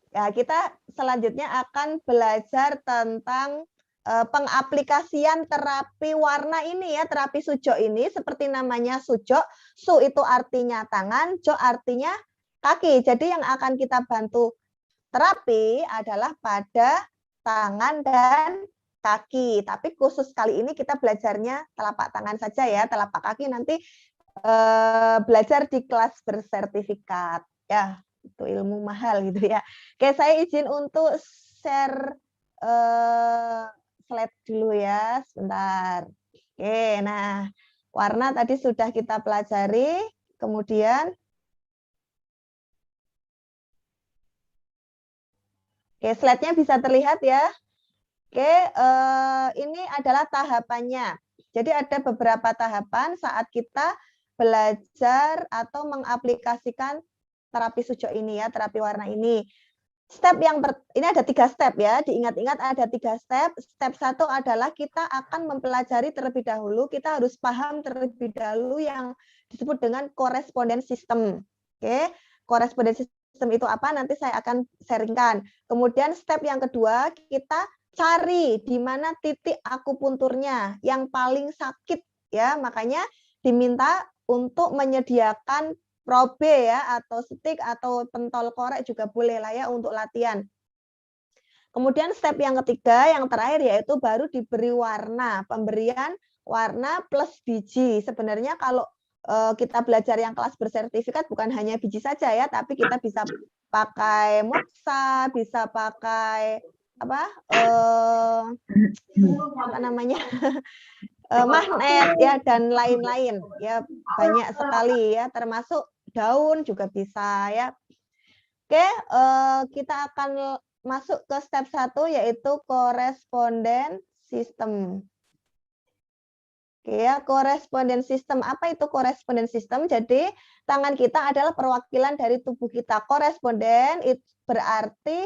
Ya, kita selanjutnya akan belajar tentang pengaplikasian terapi warna ini ya, terapi sujo ini, seperti namanya sujo, su itu artinya tangan, jo artinya kaki. Jadi yang akan kita bantu terapi adalah pada tangan dan kaki. Tapi khusus kali ini kita belajarnya telapak tangan saja ya, telapak kaki nanti belajar di kelas bersertifikat. Ya, itu ilmu mahal gitu ya. Oke, saya izin untuk share slide dulu ya, sebentar. Oke, nah warna tadi sudah kita pelajari, kemudian oke, slide-nya bisa terlihat ya. Oke, ini adalah tahapannya. Jadi ada beberapa tahapan saat kita belajar atau mengaplikasikan terapi sujo ini ya, terapi warna ini. Step yang ini ada 3 step ya, diingat-ingat ada 3 step. Step 1 adalah kita akan mempelajari terlebih dahulu, kita harus paham terlebih dahulu yang disebut dengan correspondence system. Oke, correspondence sistem itu apa? Nanti saya akan sharingkan. Kemudian step yang kedua, kita cari di mana titik akupunturnya yang paling sakit ya. Makanya diminta untuk menyediakan probe ya, atau stick atau pentol korek juga boleh lah ya untuk latihan. Kemudian step yang ketiga, yang terakhir yaitu baru diberi warna, pemberian warna plus biji. Sebenarnya kalau kita belajar yang kelas bersertifikat bukan hanya biji saja ya, tapi kita bisa pakai moksa, bisa pakai apa namanya magnet ya, dan lain-lain ya, banyak sekali ya, termasuk daun juga bisa ya. Oke, kita akan masuk ke step 1 yaitu koresponden sistem. Oke ya, koresponden sistem. Apa itu koresponden sistem? Jadi tangan kita adalah perwakilan dari tubuh kita. Koresponden itu berarti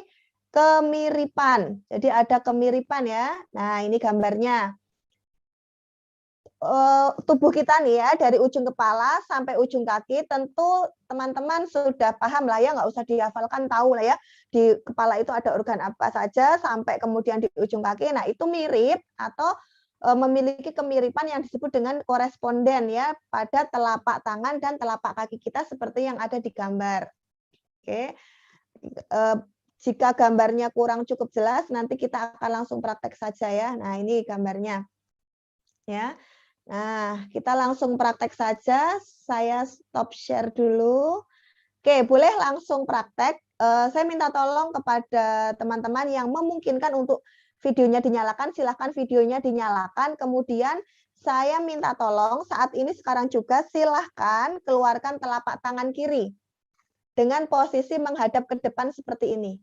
kemiripan. Jadi ada kemiripan ya. Nah, ini gambarnya. Tubuh kita nih ya, dari ujung kepala sampai ujung kaki, tentu teman-teman sudah paham lah ya, nggak usah dihafalkan, tahu lah ya di kepala itu ada organ apa saja sampai kemudian di ujung kaki. Nah, itu mirip atau memiliki kemiripan yang disebut dengan koresponden ya pada telapak tangan dan telapak kaki kita seperti yang ada di gambar. Oke. Jika gambarnya kurang cukup jelas, nanti kita akan langsung praktek saja ya. Nah, ini gambarnya. Ya. Nah, kita langsung praktek saja. Saya stop share dulu. Oke, boleh langsung praktek. Saya minta tolong kepada teman-teman yang memungkinkan untuk videonya dinyalakan, silahkan videonya dinyalakan. Kemudian saya minta tolong saat ini sekarang juga silahkan keluarkan telapak tangan kiri dengan posisi menghadap ke depan seperti ini.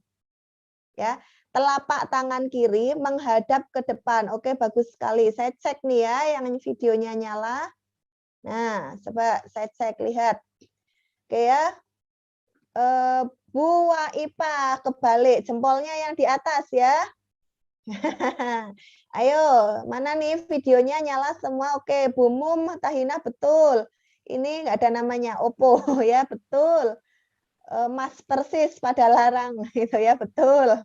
Ya, telapak tangan kiri menghadap ke depan. Oke, bagus sekali. Saya cek nih ya, yang videonya nyala. Nah, coba saya cek, lihat. Oke ya. Bu Waipa, kebalik. Jempolnya yang di atas ya. Ayo, mana nih videonya nyala semua? Oke, Bu Mum, Tahina, betul. Ini nggak ada namanya Oppo ya, betul. Mas Persis pada larang, gitu ya, betul.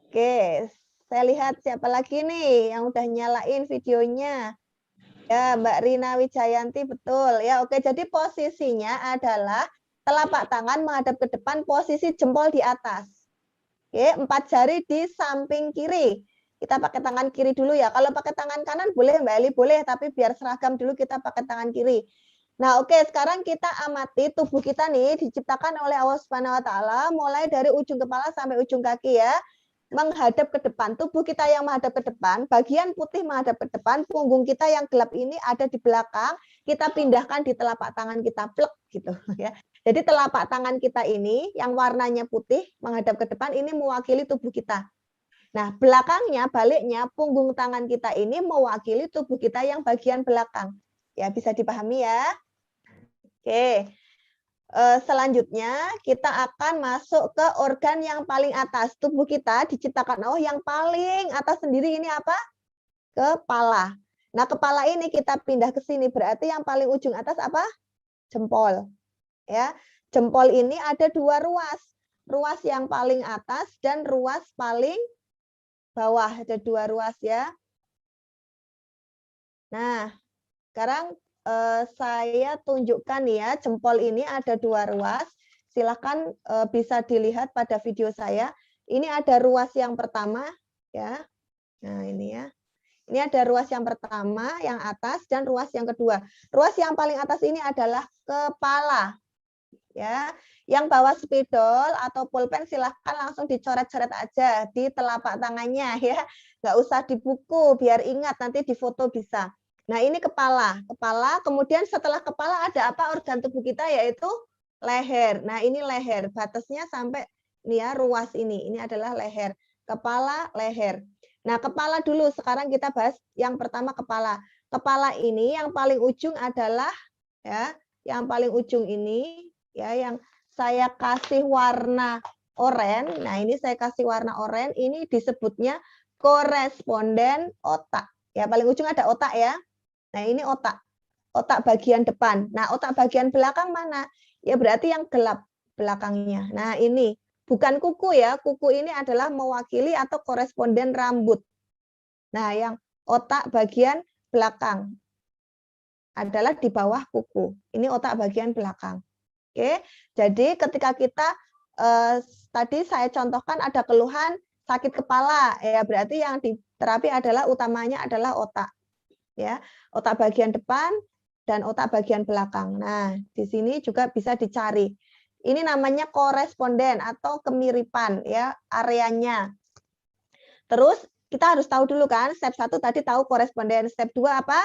Oke, saya lihat siapa lagi nih yang udah nyalain videonya. Ya, Mbak Rina Wijayanti, betul. Ya, oke, jadi posisinya adalah telapak tangan menghadap ke depan, posisi jempol di atas. Oke, 4 jari di samping kiri. Kita pakai tangan kiri dulu ya. Kalau pakai tangan kanan boleh Mbak Eli, boleh, tapi biar seragam dulu kita pakai tangan kiri. Nah, oke, sekarang kita amati tubuh kita nih diciptakan oleh Allah Subhanahu wa taala mulai dari ujung kepala sampai ujung kaki ya. Menghadap ke depan, tubuh kita yang menghadap ke depan, bagian putih menghadap ke depan, punggung kita yang gelap ini ada di belakang, kita pindahkan di telapak tangan kita, plek gitu ya. Jadi telapak tangan kita ini yang warnanya putih menghadap ke depan ini mewakili tubuh kita. Nah, belakangnya, baliknya, punggung tangan kita ini mewakili tubuh kita yang bagian belakang. Ya, bisa dipahami ya. Oke. Selanjutnya kita akan masuk ke organ yang paling atas. Tubuh kita diciptakan Allah yang paling atas sendiri ini apa? Kepala. Nah, kepala ini kita pindah ke sini, berarti yang paling ujung atas apa? Jempol. Ya, jempol ini ada 2 ruas. Ruas yang paling atas dan ruas paling bawah. Ada 2 ruas ya. Nah, sekarang saya tunjukkan ya, jempol ini ada 2 ruas. Silahkan bisa dilihat pada video saya. Ini ada ruas yang pertama ya. Nah, ini ya. Ini ada ruas yang pertama, yang atas, dan ruas yang kedua. Ruas yang paling atas ini adalah kepala. Ya, yang bawa spidol atau pulpen silahkan langsung dicoret-coret aja di telapak tangannya ya. Nggak usah di buku, biar ingat nanti di foto bisa. Nah, ini kepala. Kepala, kemudian setelah kepala ada apa organ tubuh kita yaitu leher. Nah, ini leher. Batasnya sampai ini ya, ruas ini. Ini adalah leher. Kepala, leher. Nah, kepala dulu. Sekarang kita bahas yang pertama kepala. Kepala ini yang paling ujung adalah ya, yang paling ujung ini ya yang saya kasih warna oranye. Nah, ini saya kasih warna oranye. Ini disebutnya koresponden otak. Ya, paling ujung ada otak ya. Nah, ini otak. Otak bagian depan. Nah, otak bagian belakang mana? Ya berarti yang gelap. belakangnya. Nah, ini bukan kuku ya. Kuku ini adalah mewakili atau koresponden rambut. Nah, yang otak bagian belakang adalah di bawah kuku. Ini otak bagian belakang. Oke, jadi ketika kita tadi saya contohkan ada keluhan sakit kepala, ya berarti yang diterapi adalah utamanya adalah otak, ya otak bagian depan dan otak bagian belakang. Nah, di sini juga bisa dicari. Ini namanya koresponden atau kemiripan, ya areanya. Terus kita harus tahu dulu kan, step 1 tadi tahu koresponden, step 2 apa?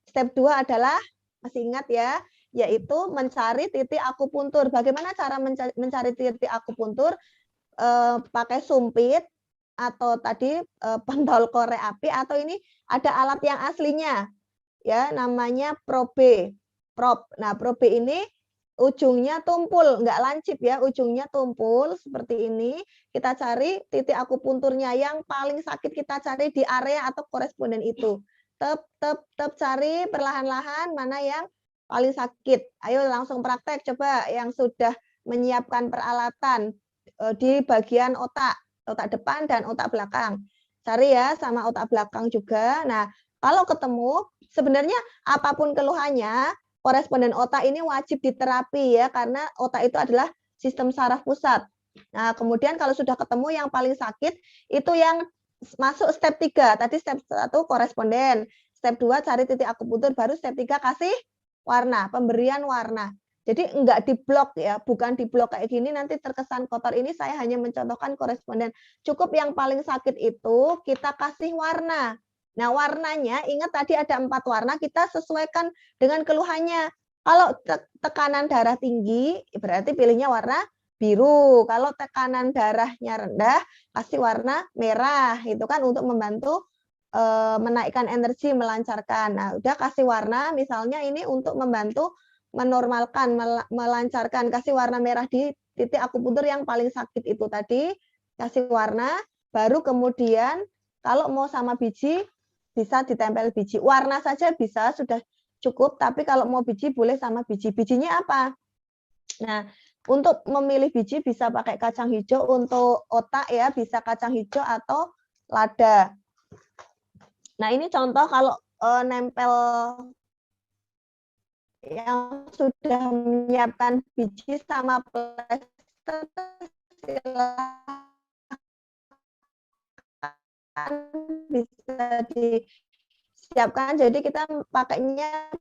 Step 2 adalah, masih ingat ya, yaitu mencari titik akupuntur. Bagaimana cara mencari titik akupuntur? Pakai sumpit, atau tadi pentol korek api, atau ini ada alat yang aslinya, ya namanya probe. Nah, probe ini ujungnya tumpul, nggak lancip ya, ujungnya tumpul seperti ini. Kita cari titik akupunturnya yang paling sakit, kita cari di area atau koresponden itu. Tep cari perlahan-lahan mana yang paling sakit. Ayo langsung praktek, coba yang sudah menyiapkan peralatan di bagian otak depan dan otak belakang. Cari ya sama otak belakang juga. Nah, kalau ketemu, sebenarnya apapun keluhannya, koresponden otak ini wajib diterapi ya, karena otak itu adalah sistem saraf pusat. Nah, kemudian kalau sudah ketemu yang paling sakit, itu yang masuk step 3. Tadi step 1 koresponden, step 2 cari titik akupuntur, baru step 3 kasih warna, pemberian warna. Jadi enggak diblok ya, bukan diblok kayak gini nanti terkesan kotor. Ini saya hanya mencontohkan koresponden. Cukup yang paling sakit itu kita kasih warna. Nah, warnanya ingat tadi ada 4 warna, kita sesuaikan dengan keluhannya. Kalau tekanan darah tinggi, berarti pilihnya warna biru. Kalau tekanan darahnya rendah, kasih warna merah. Itu kan untuk membantu menaikkan energi, melancarkan. Nah, udah kasih warna, misalnya ini untuk membantu menormalkan, melancarkan, kasih warna merah di titik akupuntur yang paling sakit itu tadi, kasih warna, baru kemudian kalau mau sama biji, bisa ditempel biji. Warna saja bisa, sudah cukup, tapi kalau mau biji, boleh sama biji. Bijinya apa? Nah, untuk memilih biji bisa pakai kacang hijau, untuk otak ya, bisa kacang hijau atau lada. Nah, ini contoh kalau nempel yang sudah menyiapkan biji sama plester, silakan bisa disiapkan. Jadi kita pakainya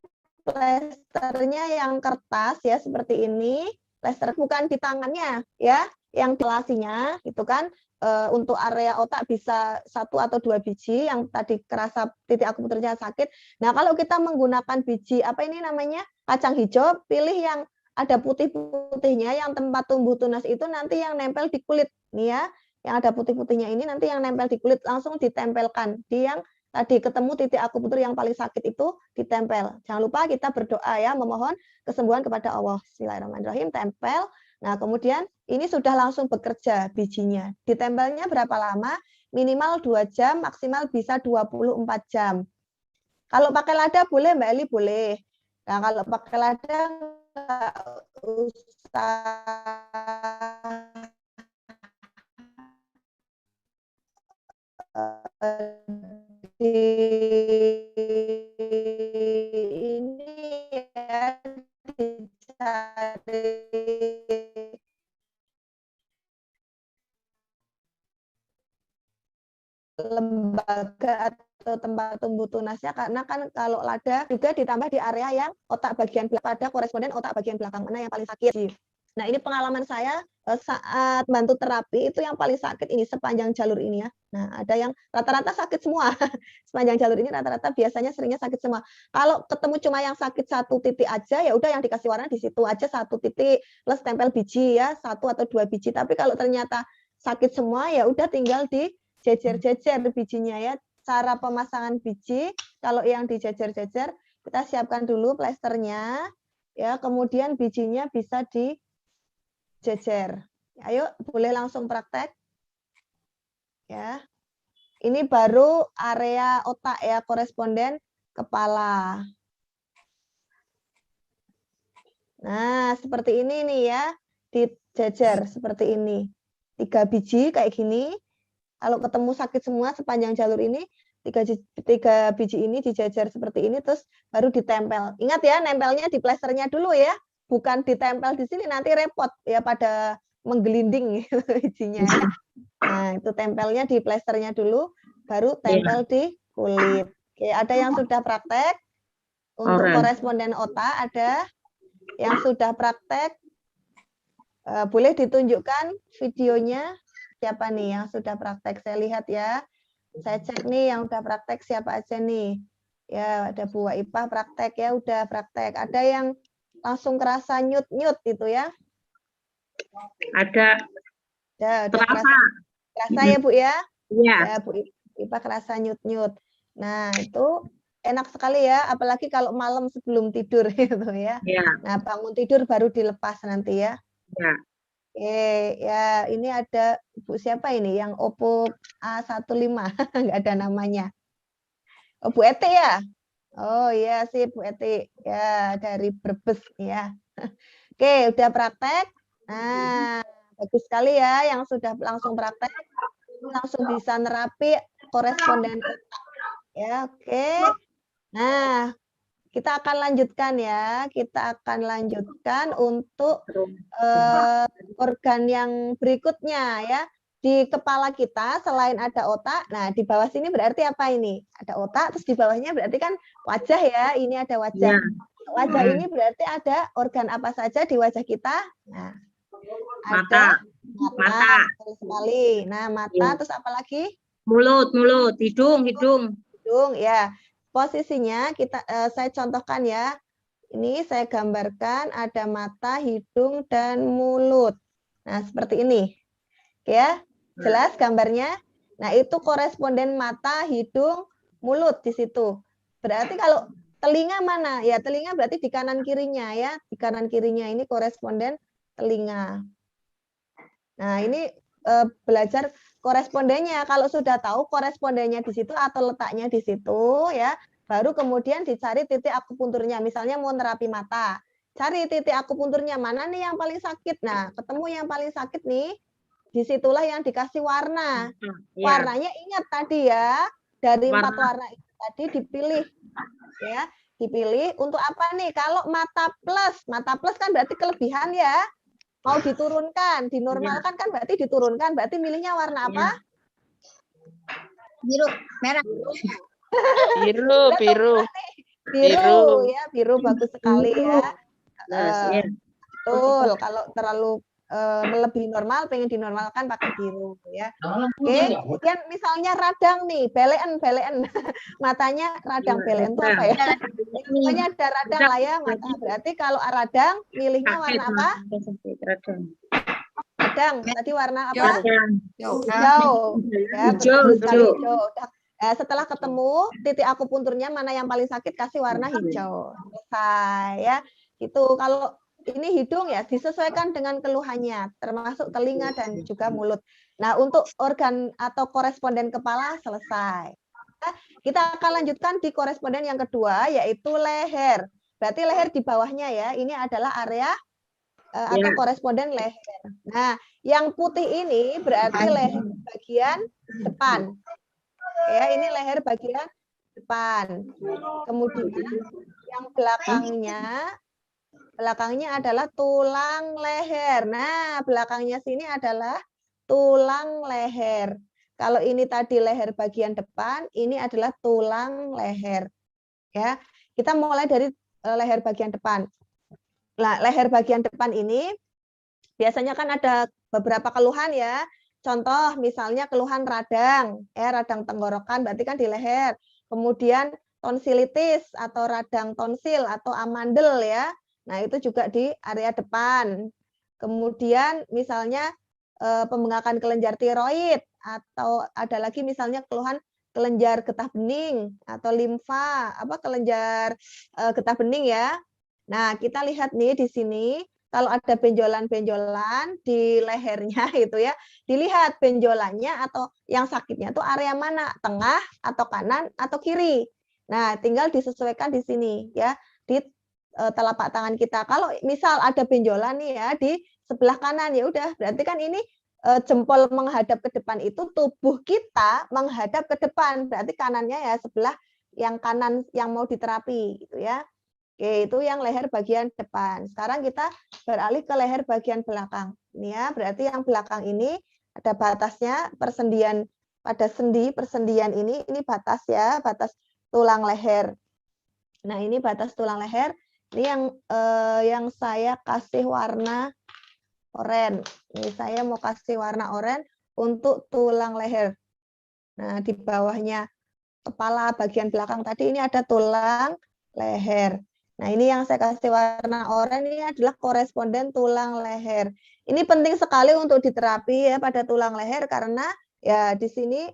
plesternya yang kertas ya, seperti ini. Plester bukan di tangannya ya, yang di lasinya gitu kan. Untuk area otak bisa 1 atau 2 biji yang tadi kerasa titik akupunturnya sakit. Nah, kalau kita menggunakan biji apa ini namanya kacang hijau, pilih yang ada putih-putihnya, yang tempat tumbuh tunas itu nanti yang nempel di kulit nih ya, yang ada putih-putihnya ini nanti yang nempel di kulit, langsung ditempelkan di yang tadi ketemu titik akupuntur yang paling sakit itu, ditempel. Jangan lupa kita berdoa ya, memohon kesembuhan kepada Allah. Bismillahirrahmanirrahim, tempel. Nah, kemudian ini sudah langsung bekerja bijinya. Ditempelnya berapa lama? Minimal 2 jam, maksimal bisa 24 jam. Kalau pakai lada boleh, Mbak Eli, boleh. Nah, kalau pakai lada nggak usah di ini ya, dicari lembaga atau tempat tumbuh tunasnya, karena kan kalau lada juga ditambah di area yang otak bagian belakang, pada koresponden otak bagian belakang mana yang paling sakit. Nah, ini pengalaman saya saat bantu terapi itu yang paling sakit ini sepanjang jalur ini ya. Nah, ada yang rata-rata sakit semua. Sepanjang jalur ini rata-rata biasanya seringnya sakit semua. Kalau ketemu cuma yang sakit 1 titik aja, ya udah yang dikasih warna di situ aja 1 titik plus tempel biji ya, 1 atau 2 biji. Tapi kalau ternyata sakit semua, ya udah tinggal di jejer-jejer bijinya ya. Cara pemasangan biji, kalau yang dijejer-jejer, kita siapkan dulu plesternya, ya. Kemudian bijinya bisa dijejer. Ayo, boleh langsung praktek. Ya. Ini baru area otak ya, koresponden kepala. Nah, seperti ini nih ya, dijajar seperti ini. 3 biji kayak gini. Kalau ketemu sakit semua sepanjang jalur ini, 3 biji ini dijajar seperti ini, terus baru ditempel. Ingat ya, nempelnya di plesternya dulu ya, bukan ditempel di sini, nanti repot ya pada menggelinding gitu bijinya ya. Nah, itu tempelnya di plesternya dulu, baru tempel di kulit. Oke, ada yang sudah praktek? Untuk koresponden otak ada yang sudah praktek, boleh ditunjukkan videonya siapa nih yang sudah praktek. Saya lihat ya, saya cek nih yang sudah praktek siapa aja nih. Ya, ada Bu Waipah praktek ya, udah praktek. Ada yang langsung kerasa nyut-nyut itu ya? Ada. Kerasa ya Bu ya? Iya. Ya, Bu Waipah kerasa nyut-nyut. Nah, itu enak sekali ya, apalagi kalau malam sebelum tidur gitu ya. Nah, bangun tidur baru dilepas nanti ya. Ya. Oke, ya ini ada Ibu siapa ini yang Oppo A15, nggak ada namanya. Oh, Bu Eti ya? Oh iya sih Bu Eti, ya dari Brebes ya. Oke, udah praktek. Nah, bagus sekali ya yang sudah langsung praktek, langsung bisa nerapi koresponden otak. Ya, oke. Nah, kita akan lanjutkan ya. Kita akan lanjutkan untuk organ yang berikutnya ya. Di kepala kita selain ada otak, nah di bawah sini berarti apa ini? Ada otak, terus di bawahnya berarti kan wajah ya. Ini ada wajah. Wajah ini berarti ada organ apa saja di wajah kita? Nah, ada mata. Betul sekali. Nah, mata, terus apa lagi? Mulut, hidung. Hidung ya. Posisinya saya contohkan ya. Ini saya gambarkan ada mata, hidung, dan mulut. Nah, seperti ini. Ya, jelas gambarnya? Nah, itu koresponden mata, hidung, mulut di situ. Berarti kalau telinga mana? Ya, telinga berarti di kanan kirinya ya. Di kanan kirinya ini koresponden telinga. Nah, ini belajar korespondennya. Kalau sudah tahu korespondennya di situ atau letaknya di situ ya, baru kemudian dicari titik akupunturnya. Misalnya mau terapi mata, cari titik akupunturnya mana nih yang paling sakit. Nah, ketemu yang paling sakit nih, disitulah yang dikasih warna. Warnanya ingat tadi ya, dari 4 warna itu tadi dipilih ya, dipilih untuk apa nih? Kalau mata plus kan berarti kelebihan ya. Mau diturunkan, dinormalkan kan berarti diturunkan, berarti milihnya warna apa? Biru, merah. Biru ya, biru bagus sekali ya. Betul, kalau terlalu melebihi normal, pengen dinormalkan pakai biru ya. Oke, kemudian misalnya radang nih, belen, matanya radang, belen itu apa ya? Pokoknya ada radang lah ya mata. Berarti kalau radang, milihnya warna apa? Radang, tadi warna apa? Hijau. Ya, hijau. Setelah ketemu titik akupunturnya mana yang paling sakit, kasih warna hijau. Selesai ya. Itu kalau ini hidung ya disesuaikan dengan keluhannya, termasuk telinga dan juga mulut. Nah, untuk organ atau koresponden kepala selesai. Kita akan lanjutkan di koresponden yang kedua, yaitu leher. Berarti leher di bawahnya ya, ini adalah area atau koresponden leher. Nah, yang putih ini berarti leher bagian depan. Ya, ini leher bagian depan. Kemudian yang belakangnya adalah tulang leher. Nah, belakangnya sini adalah tulang leher. Kalau ini tadi leher bagian depan, ini adalah tulang leher. Ya, kita mulai dari leher bagian depan. Nah, leher bagian depan ini biasanya kan ada beberapa keluhan ya. Contoh misalnya keluhan radang, radang tenggorokan berarti kan di leher. Kemudian tonsilitis atau radang tonsil atau amandel ya. Nah, itu juga di area depan. Kemudian misalnya pembengkakan kelenjar tiroid atau ada lagi misalnya keluhan kelenjar getah bening atau limfa, kelenjar getah bening ya. Nah, kita lihat nih di sini kalau ada benjolan-benjolan di lehernya itu ya, dilihat benjolannya atau yang sakitnya itu area mana, tengah atau kanan atau kiri. Nah, tinggal disesuaikan di sini ya, di telapak tangan kita. Kalau misal ada benjolan nih ya di sebelah kanan, ya udah berarti kan ini jempol menghadap ke depan itu tubuh kita menghadap ke depan. Berarti kanannya ya sebelah yang kanan yang mau diterapi gitu ya. Oke, itu yang leher bagian depan. Sekarang kita beralih ke leher bagian belakang. Ini ya, berarti yang belakang ini ada batasnya, persendian pada sendi persendian ini batas ya, batas tulang leher. Nah, ini batas tulang leher. Ini yang saya kasih warna oranye. Ini saya mau kasih warna oranye untuk tulang leher. Nah, di bawahnya kepala bagian belakang tadi ini ada tulang leher. Nah, ini yang saya kasih warna oranye ini adalah koresponden tulang leher. Ini penting sekali untuk diterapi ya pada tulang leher karena ya di sini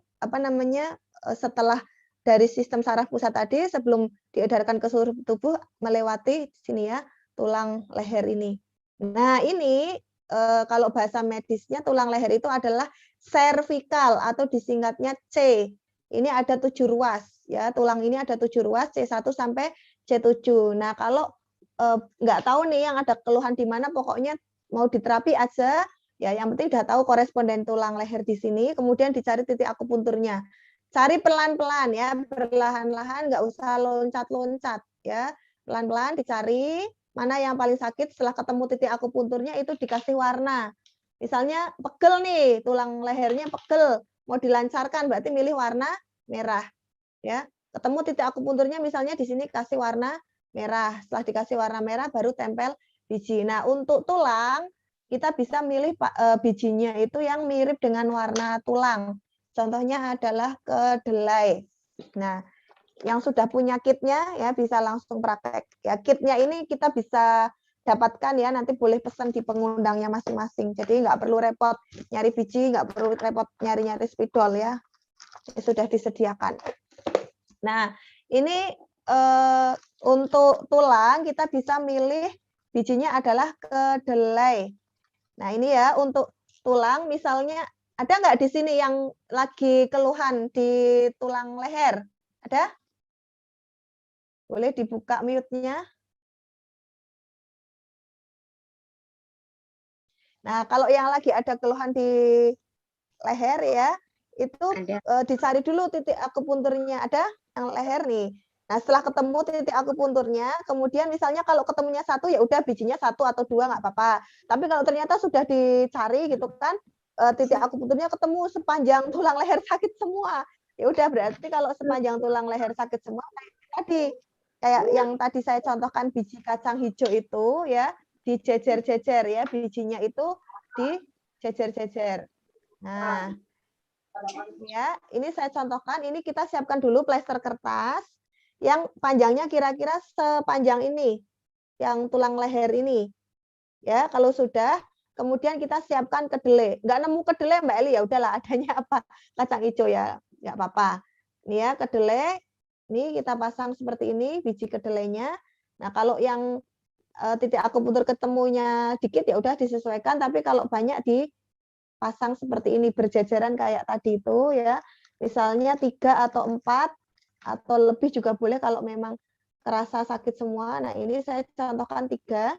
setelah dari sistem saraf pusat tadi sebelum diedarkan ke seluruh tubuh melewati sini ya tulang leher ini. Nah, ini kalau bahasa medisnya tulang leher itu adalah servikal atau disingkatnya C. Ini ada 7 ruas ya, tulang ini ada 7 ruas C1 sampai C7. Nah, kalau nggak tahu nih yang ada keluhan di mana, pokoknya mau diterapi aja ya, yang penting udah tahu koresponden tulang leher di sini, kemudian dicari titik akupunturnya. Cari pelan-pelan ya, perlahan-lahan, nggak usah loncat-loncat ya, pelan-pelan dicari mana yang paling sakit. Setelah ketemu titik akupunturnya itu dikasih warna. Misalnya pegel nih, tulang lehernya pegel, mau dilancarkan berarti milih warna merah ya. Ketemu titik akupunturnya misalnya di sini kasih warna merah. Setelah dikasih warna merah baru tempel biji. Nah, untuk tulang kita bisa milih bijinya itu yang mirip dengan warna tulang. Contohnya adalah kedelai. Nah, yang sudah punya kitnya ya bisa langsung praktek. Ya, kitnya ini kita bisa dapatkan ya, nanti boleh pesan di pengundangnya masing-masing. Jadi nggak perlu repot nyari biji, nggak perlu repot nyari-nyari spidol ya. Sudah disediakan. Nah, ini untuk tulang kita bisa milih bijinya adalah kedelai. Nah, ini ya untuk tulang misalnya ada nggak di sini yang lagi keluhan di tulang leher? Ada? Boleh dibuka mute-nya. Nah, kalau yang lagi ada keluhan di leher ya, itu dicari dulu titik akupunturnya. Ada yang leher nih. Nah, setelah ketemu titik akupunturnya, kemudian misalnya kalau ketemunya satu, ya udah bijinya 1 atau 2 nggak apa-apa. Tapi kalau ternyata sudah dicari gitu kan, titik akupunturnya ketemu sepanjang tulang leher sakit semua. Ya udah berarti kalau sepanjang tulang leher sakit semua, tadi kayak yang tadi saya contohkan biji kacang hijau itu ya, dijejer-jejer ya, bijinya itu dijejer-jejer. Nah, ya, ini saya contohkan, ini kita siapkan dulu plester kertas yang panjangnya kira-kira sepanjang ini, yang tulang leher ini. Ya, kalau sudah, kemudian kita siapkan kedelai. Nggak nemu kedelai Mbak Eli, ya udahlah adanya apa? Kacang hijau ya, nggak apa-apa. Ini ya kedelai, ini kita pasang seperti ini biji kedelainya. Nah, kalau yang titik akupuntur ketemunya dikit ya udah disesuaikan, tapi kalau banyak dipasang seperti ini berjajaran kayak tadi itu ya. Misalnya 3 atau 4 atau lebih juga boleh kalau memang terasa sakit semua. Nah, ini saya contohkan 3.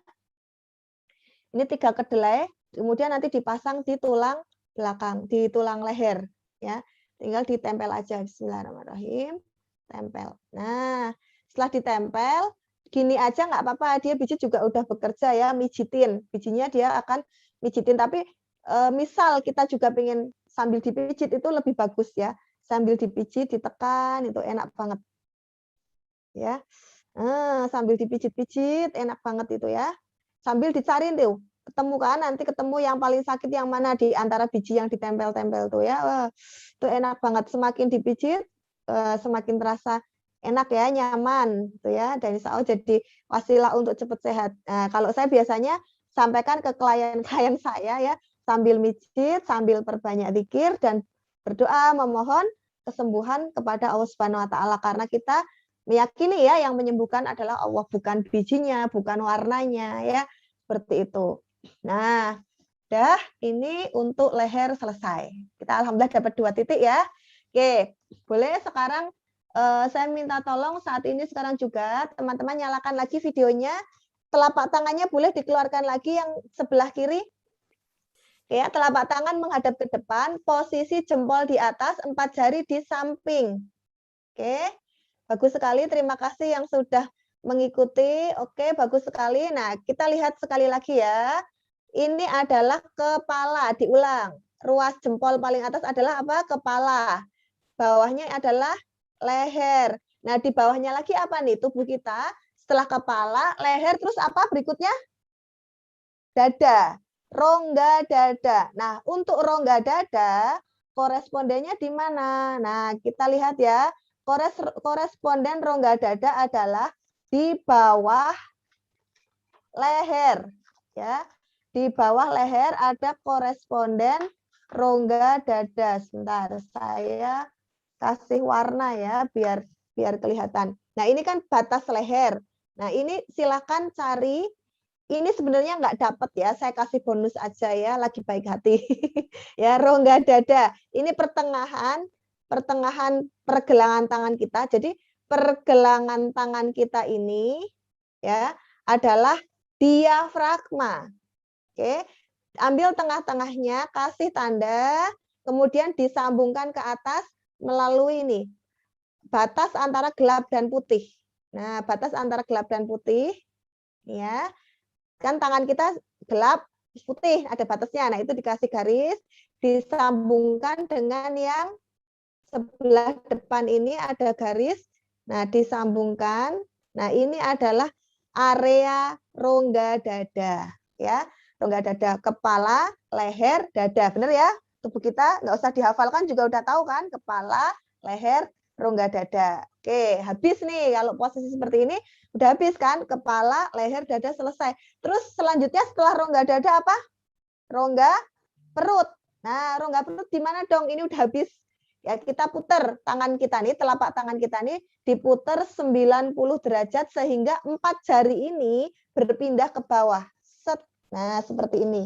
Ini 3 kedelai, kemudian nanti dipasang di tulang belakang, di tulang leher ya. Tinggal ditempel aja. Bismillahirrahmanirrahim. Tempel. Nah, setelah ditempel, gini aja nggak apa-apa, dia biji juga udah bekerja ya, mijitin. Bijinya dia akan mijitin, tapi misal kita juga pengen sambil dipijit itu lebih bagus ya. Sambil dipijit, ditekan, itu enak banget. Ya. Sambil dipijit-pijit, enak banget itu ya. Sambil dicariin tuh, ketemu kan, nanti ketemu yang paling sakit yang mana di antara biji yang ditempel-tempel tuh ya. Wah, itu enak banget. Semakin dipijit, semakin terasa enak ya, nyaman gitu ya, dan insya Allah jadi wasilah untuk cepat sehat. Nah, kalau saya biasanya sampaikan ke klien-klien saya ya, sambil mijit, sambil perbanyak zikir dan berdoa memohon kesembuhan kepada Allah Subhanahu wa taala, karena kita meyakini ya yang menyembuhkan adalah Allah, bukan bijinya, bukan warnanya ya, seperti itu. Nah, dah ini untuk leher selesai. Kita alhamdulillah dapat 2 titik ya. Oke, boleh sekarang Saya minta tolong saat ini sekarang juga teman-teman nyalakan lagi videonya. Telapak tangannya boleh dikeluarkan lagi yang sebelah kiri. Ya, telapak tangan menghadap ke depan, posisi jempol di atas, 4 jari di samping. Oke, bagus sekali. Terima kasih yang sudah mengikuti. Oke, bagus sekali. Nah, kita lihat sekali lagi ya. Ini adalah kepala, diulang. Ruas jempol paling atas adalah apa? Kepala. Bawahnya adalah leher. Nah, di bawahnya lagi apa nih tubuh kita? Setelah kepala, leher, terus apa berikutnya? Dada, rongga dada. Nah, untuk rongga dada, korespondennya di mana? Nah, kita lihat ya. Koresponden rongga dada adalah di bawah leher. Ya, di bawah leher ada koresponden rongga dada. Sebentar, saya kasih warna ya, biar kelihatan. Nah, ini kan batas leher. Nah, ini silakan cari. Ini sebenarnya nggak dapat ya, saya kasih bonus aja ya, lagi baik hati. Ya, rongga dada. Ini pertengahan pergelangan tangan kita. Jadi pergelangan tangan kita ini ya adalah diafragma. Oke. Ambil tengah-tengahnya, kasih tanda, kemudian disambungkan ke atas melalui ini. Batas antara gelap dan putih. Nah, batas antara gelap dan putih ya. Kan tangan kita gelap, putih, ada batasnya. Nah, itu dikasih garis, disambungkan dengan yang sebelah depan ini ada garis. Nah, disambungkan. Nah, ini adalah area rongga dada, ya. Rongga dada, kepala, leher, dada. Benar ya? Tubuh kita nggak usah dihafalkan juga udah tahu kan? Kepala, leher, rongga dada. Oke, habis nih kalau posisi seperti ini udah habis kan? Kepala, leher, dada selesai. Terus selanjutnya setelah rongga dada apa? Rongga perut. Nah, rongga perut di mana dong? Ini udah habis. Ya, kita putar tangan kita nih, telapak tangan kita nih diputar 90 derajat sehingga 4 jari ini berpindah ke bawah. Set. Nah, seperti ini.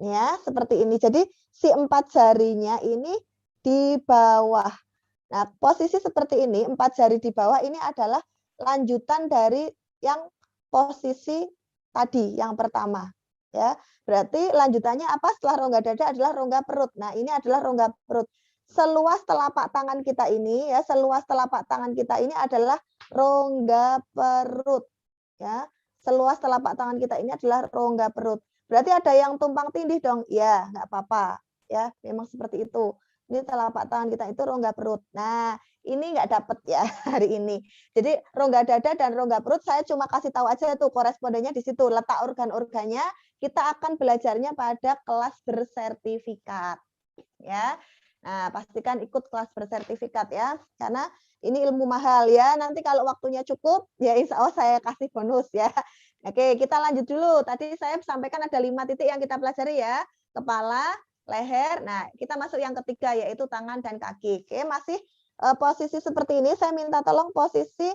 Ya, seperti ini. Jadi si 4 jarinya ini di bawah. Nah, posisi seperti ini, 4 jari di bawah ini adalah lanjutan dari yang posisi tadi, yang pertama. Ya, berarti lanjutannya apa setelah rongga dada adalah rongga perut. Nah, ini adalah rongga perut. Seluas telapak tangan kita ini, ya, seluas telapak tangan kita ini adalah rongga perut. Ya, seluas telapak tangan kita ini adalah rongga perut. Berarti ada yang tumpang tindih dong? Ya, nggak apa-apa. Ya, memang seperti itu. Ini telapak tangan kita itu rongga perut. Nah, ini nggak dapat ya hari ini. Jadi rongga dada dan rongga perut saya cuma kasih tahu aja tuh korespondennya di situ. Letak organ-organnya kita akan belajarnya pada kelas bersertifikat. Ya. Nah, pastikan ikut kelas bersertifikat ya. Karena ini ilmu mahal ya. Nanti kalau waktunya cukup, ya insya Allah saya kasih bonus ya. Oke, kita lanjut dulu. Tadi saya sampaikan ada 5 titik yang kita pelajari ya. Kepala, leher. Nah, kita masuk yang ketiga yaitu tangan dan kaki. Oke, masih posisi seperti ini. Saya minta tolong posisi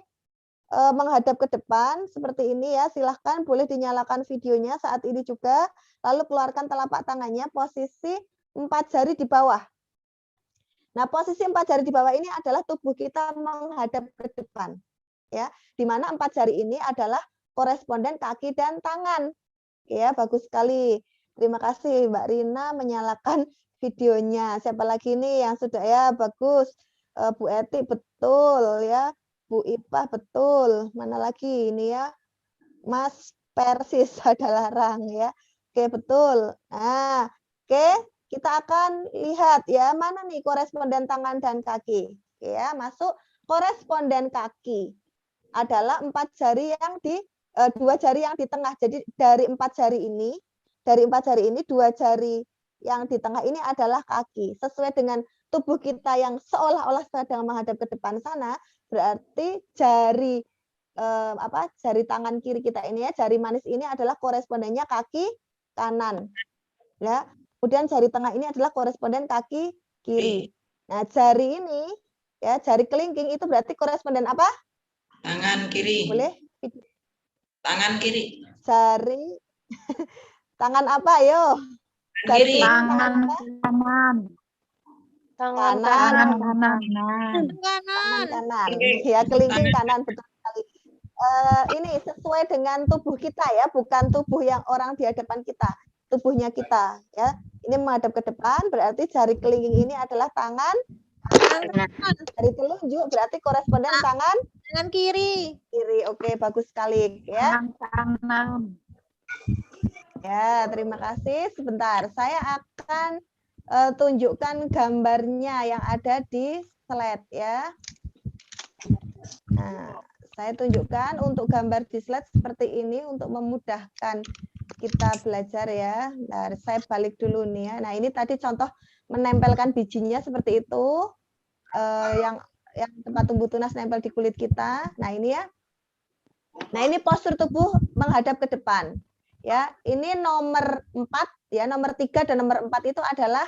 menghadap ke depan seperti ini ya. Silahkan boleh dinyalakan videonya saat ini juga. Lalu keluarkan telapak tangannya, posisi 4 jari di bawah. Nah, posisi 4 jari di bawah ini adalah tubuh kita menghadap ke depan. Ya, di mana 4 jari ini adalah koresponden kaki dan tangan. Ya, bagus sekali. Terima kasih Mbak Rina menyalakan videonya. Siapa lagi nih yang sudah ya bagus. Bu Eti betul ya. Bu Ipah betul. Mana lagi ini ya? Mas Persis ada larang ya. Oke, betul. Nah, oke, kita akan lihat ya mana nih koresponden tangan dan kaki. Oke, ya, masuk koresponden kaki adalah 4 jari yang di 2 jari yang di tengah. Jadi dari 4 jari ini, 2 jari yang di tengah ini adalah kaki. Sesuai dengan tubuh kita yang seolah-olah sedang menghadap ke depan sana, berarti jari jari tangan kiri kita ini ya, jari manis ini adalah korespondennya kaki kanan. Ya. Kemudian jari tengah ini adalah koresponden kaki kiri. Nah, jari ini ya, jari kelingking itu berarti koresponden apa? Tangan kiri. Boleh? Tangan kiri. Jari tangan apa, yo? Kiri. Tangan apa? Tangan. Kanan. Tangan kanan. Ya, kelingking kanan, betul sekali. Ini sesuai dengan tubuh kita ya, bukan tubuh yang orang di hadapan kita, tubuhnya kita ya. Ini menghadap ke depan, berarti jari kelingking ini adalah tangan. Jari telunjuk berarti koresponden tangan kiri. Oke, bagus sekali ya. Kanan. Ya, terima kasih. Sebentar, saya akan tunjukkan gambarnya yang ada di slide ya. Nah, saya tunjukkan untuk gambar di slide seperti ini untuk memudahkan kita belajar ya. Nah, saya balik dulu nih ya. Nah, ini tadi contoh menempelkan bijinya seperti itu. Yang tempat tumbuh tunas nempel di kulit kita. Nah, ini ya. Nah, ini postur tubuh menghadap ke depan. Ya, ini nomor 4 ya, nomor 3 dan nomor 4 itu adalah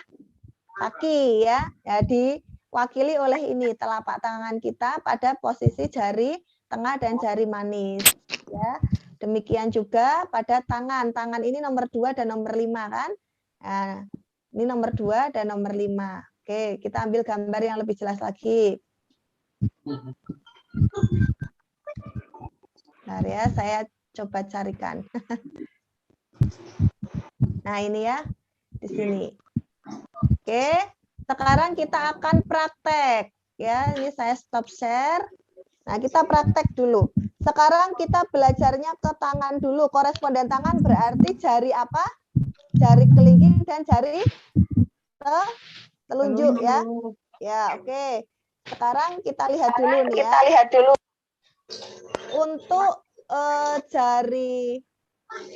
kaki ya. Ya, diwakili oleh ini telapak tangan kita pada posisi jari tengah dan jari manis ya. Demikian juga pada tangan. Tangan ini nomor 2 dan nomor 5 kan? Nah, ini nomor 2 dan nomor 5. Oke, kita ambil gambar yang lebih jelas lagi. Bentar ya, saya coba carikan. Nah, ini ya, di sini. Oke, sekarang kita akan praktek. Ya, ini saya stop share. Nah, kita praktek dulu. Sekarang kita belajarnya ke tangan dulu. Koresponden tangan berarti jari apa? Jari kelingking dan jari telunjuk ya. Ya, oke. Sekarang kita lihat dulu nih ya. Untuk jari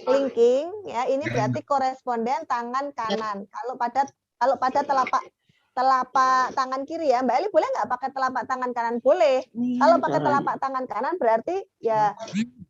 kelingking ya, ini berarti koresponden tangan kanan. Kalau pada telapak tangan kiri ya, Mbak Eli boleh nggak pakai telapak tangan kanan? Boleh. Kalau pakai telapak tangan kanan berarti ya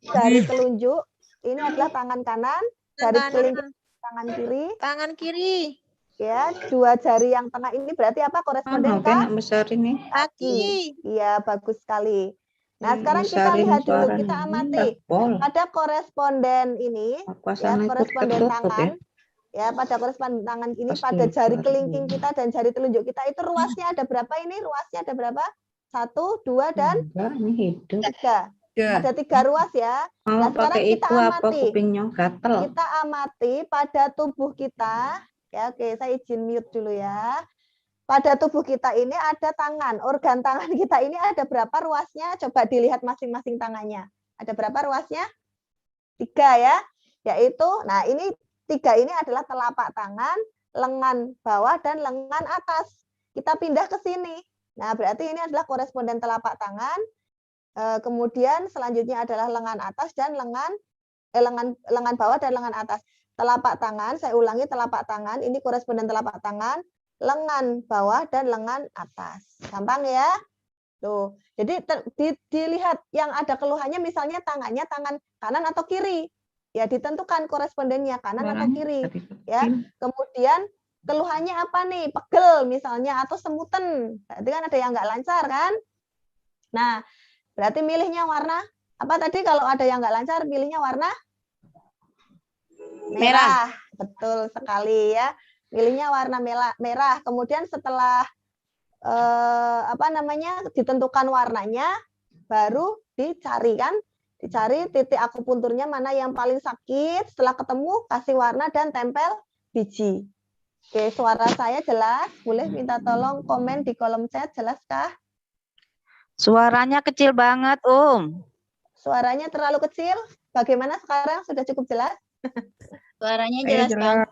jari telunjuk ini adalah tangan kanan, jari kelingking tangan kiri. Tangan kiri. Ya, dua jari yang tengah ini berarti apa? Koresponden besar ini. kaki. Iya, bagus sekali. Nah, sekarang kita lihat dulu, kita amati. Pada koresponden ini, ya, koresponden tangan, ya, pada koresponden tangan ini, pada jari kelingking kita dan jari telunjuk kita itu ruasnya ada berapa ini? Ruasnya ada berapa? 1, 2, dan 3. Ada 3 ruas ya. Nah, sekarang kita amati. Kita amati pada tubuh kita. Ya, oke, saya izin mute dulu ya. Pada tubuh kita ini ada tangan. Organ tangan kita ini ada berapa ruasnya? Coba dilihat masing-masing tangannya. Ada berapa ruasnya? 3 ya. Yaitu, nah ini 3 ini adalah telapak tangan, lengan bawah, dan lengan atas. Kita pindah ke sini. Nah, berarti ini adalah koresponden telapak tangan. Kemudian selanjutnya adalah lengan atas dan lengan bawah dan lengan atas. Telapak tangan, saya ulangi telapak tangan, ini koresponden telapak tangan, lengan bawah dan lengan atas. Gampang ya? Tuh. Jadi dilihat yang ada keluhannya misalnya tangannya tangan kanan atau kiri. Ya, ditentukan korespondennya kanan atau kiri. Ya. Kemudian keluhannya apa nih? Pegel misalnya atau semutan. Berarti kan ada yang nggak lancar kan? Nah, berarti milihnya warna apa tadi kalau ada yang nggak lancar pilihnya warna merah. Betul sekali ya. Pilihnya warna merah. Kemudian setelah ditentukan warnanya baru dicari kan? Dicari titik akupunturnya mana yang paling sakit. Setelah ketemu kasih warna dan tempel biji. Oke, suara saya jelas? Boleh minta tolong komen di kolom chat, jelaskah? Suaranya kecil banget, Suaranya terlalu kecil? Bagaimana sekarang? Sudah cukup jelas? Suaranya jelas banget.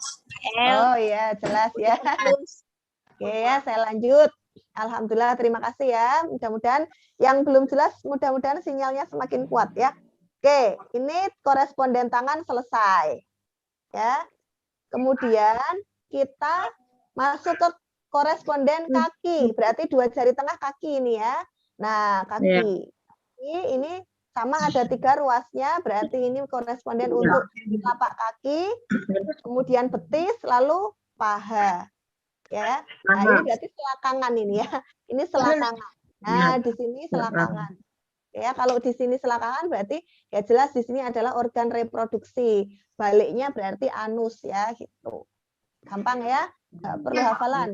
Oh iya, jelas ya. Oke ya, saya lanjut. Alhamdulillah, terima kasih ya. Mudah-mudahan yang belum jelas, mudah-mudahan sinyalnya semakin kuat ya. Oke, ini koresponden tangan selesai. Ya. Kemudian kita masuk ke koresponden kaki. Berarti 2 jari tengah kaki ini ya. Nah, kaki. Ini sama ada 3 ruasnya, berarti ini koresponden untuk telapak kaki, kemudian betis, lalu paha. Ya, nah ini berarti selakangan ini ya. Ini selakangan. Nah, di sini selakangan. Ya, kalau di sini selakangan berarti ya jelas di sini adalah organ reproduksi. Baliknya berarti anus ya gitu. Gampang ya, nggak perlu hafalan.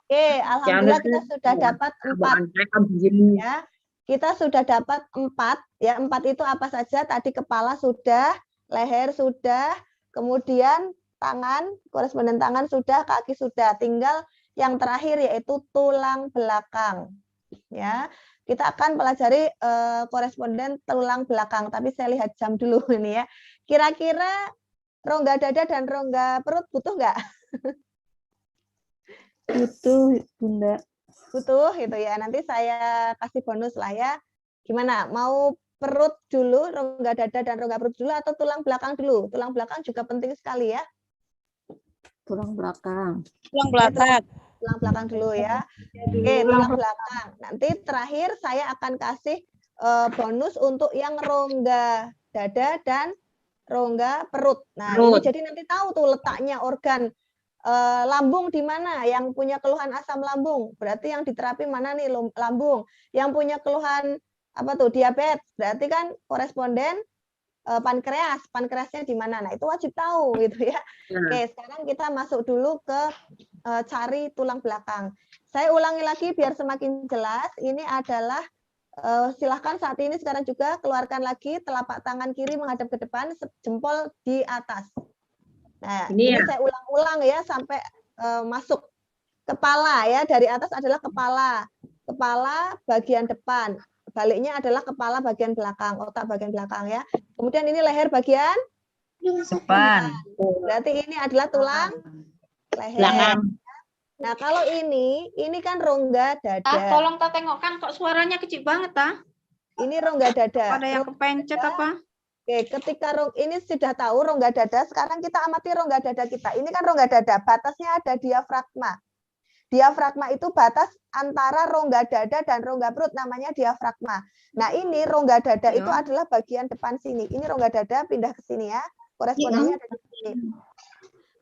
Oke, alhamdulillah kita sudah dapat 4 ya. Kita sudah dapat 4 ya. 4 itu apa saja? Tadi kepala sudah, leher sudah, kemudian tangan, koresponden tangan sudah, kaki sudah. Tinggal yang terakhir yaitu tulang belakang. Ya. Kita akan pelajari koresponden tulang belakang, tapi saya lihat jam dulu ini ya. Kira-kira rongga dada dan rongga perut butuh nggak? Butuh, Bunda. Butuh gitu ya. Nanti saya kasih bonus lah ya. Gimana? Mau perut dulu, rongga dada dan rongga perut dulu atau tulang belakang dulu? Tulang belakang juga penting sekali ya. Tulang belakang. Tulang belakang. Tulang belakang dulu ya. Oke, tulang belakang. Nanti terakhir saya akan kasih bonus untuk yang rongga dada dan rongga perut. Nah, ini jadi nanti tahu tuh letaknya organ lambung di mana. Yang punya keluhan asam lambung, berarti yang diterapi mana nih lambung. Yang punya keluhan apa tuh diabetes, berarti kan koresponden pankreasnya di mana. Nah, itu wajib tahu gitu ya. Oke, sekarang kita masuk dulu ke cari tulang belakang. Saya ulangi lagi biar semakin jelas. Ini adalah silahkan saat ini sekarang juga keluarkan lagi telapak tangan kiri menghadap ke depan, jempol di atas. Nah, ini saya ulang-ulang ya sampai masuk kepala ya. Dari atas adalah kepala. Kepala bagian depan. Baliknya adalah kepala bagian belakang, otak bagian belakang ya. Kemudian ini leher bagian Depan. Berarti ini adalah tulang leher. Nah, kalau ini kan rongga dada. Tolong tak tengokkan kok suaranya kecil banget, ah. Ini rongga dada. Ada yang kepencet apa? Oke, ketika ini sudah tahu rongga dada, sekarang kita amati rongga dada kita. Ini kan rongga dada, batasnya ada diafragma. Diafragma itu batas antara rongga dada dan rongga perut, namanya diafragma. Nah, ini rongga dada itu adalah bagian depan sini. Ini rongga dada pindah ke sini ya. Korespondennya ada di sini.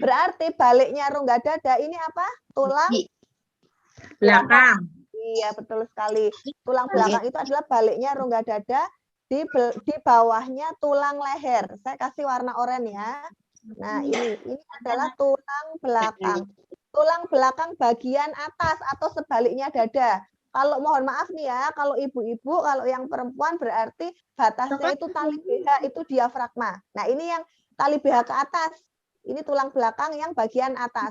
Berarti baliknya rongga dada ini apa? Tulang Belakang. Iya, betul sekali. Tulang belakang itu adalah baliknya rongga dada, di bawahnya tulang leher. Saya kasih warna oranye ya. Nah, ini adalah tulang belakang. Tulang belakang bagian atas atau sebaliknya dada. Kalau mohon maaf nih ya, kalau ibu-ibu, kalau yang perempuan berarti batasnya itu tali BH, itu diafragma. Nah, ini yang tali BH ke atas. Ini tulang belakang yang bagian atas.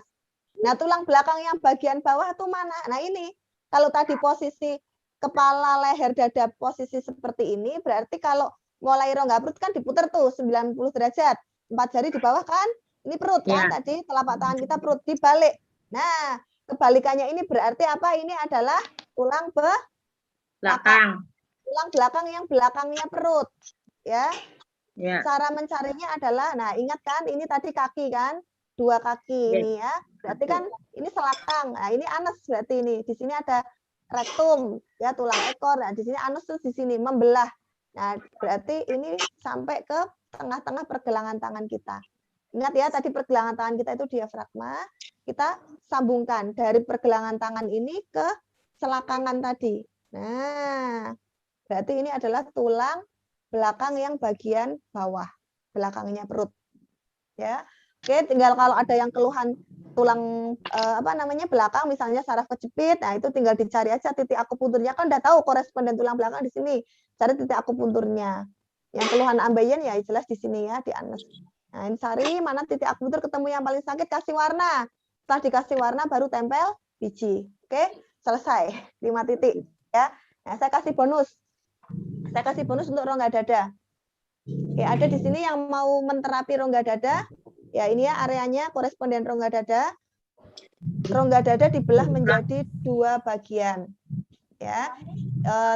Nah, tulang belakang yang bagian bawah itu mana? Nah, ini. Kalau tadi posisi kepala, leher, dada posisi seperti ini, berarti kalau mulai rongga perut kan diputar tuh 90 derajat. 4 jari di bawah kan? Ini perut kan tadi, telapak tangan kita perut dibalik. Nah, kebalikannya ini berarti apa? Ini adalah tulang Belakang. Tulang belakang yang belakangnya perut. Ya. Ya. Cara mencarinya adalah, nah ingat kan, ini tadi kaki kan? 2 kaki ini ya. Berarti kan ini selakang. Nah, ini anus berarti ini. Di sini ada rektum, ya tulang ekor. Nah, di sini anus tuh di sini membelah. Nah, berarti ini sampai ke tengah-tengah pergelangan tangan kita. Ingat ya, tadi pergelangan tangan kita itu diafragma. Kita sambungkan dari pergelangan tangan ini ke selakangan tadi. Nah, berarti ini adalah tulang belakang yang bagian bawah, belakangnya perut. Ya. Oke, tinggal kalau ada yang keluhan tulang belakang, misalnya saraf kejepit, nah itu tinggal dicari aja titik akupunturnya, kan udah tahu koresponden tulang belakang di sini. Cari titik akupunturnya. Yang keluhan ambeien ya jelas di sini ya, di anus. Nah, ini cari mana titik akupuntur, ketemu yang paling sakit, kasih warna. Setelah dikasih warna baru tempel biji. Oke, selesai. 5 titik ya. Nah, saya kasih bonus. Saya kasih bonus untuk rongga dada. Oke, ada di sini yang mau menterapi rongga dada. Ya, ini ya areanya koresponden rongga dada. Rongga dada dibelah menjadi 2 bagian. Ya.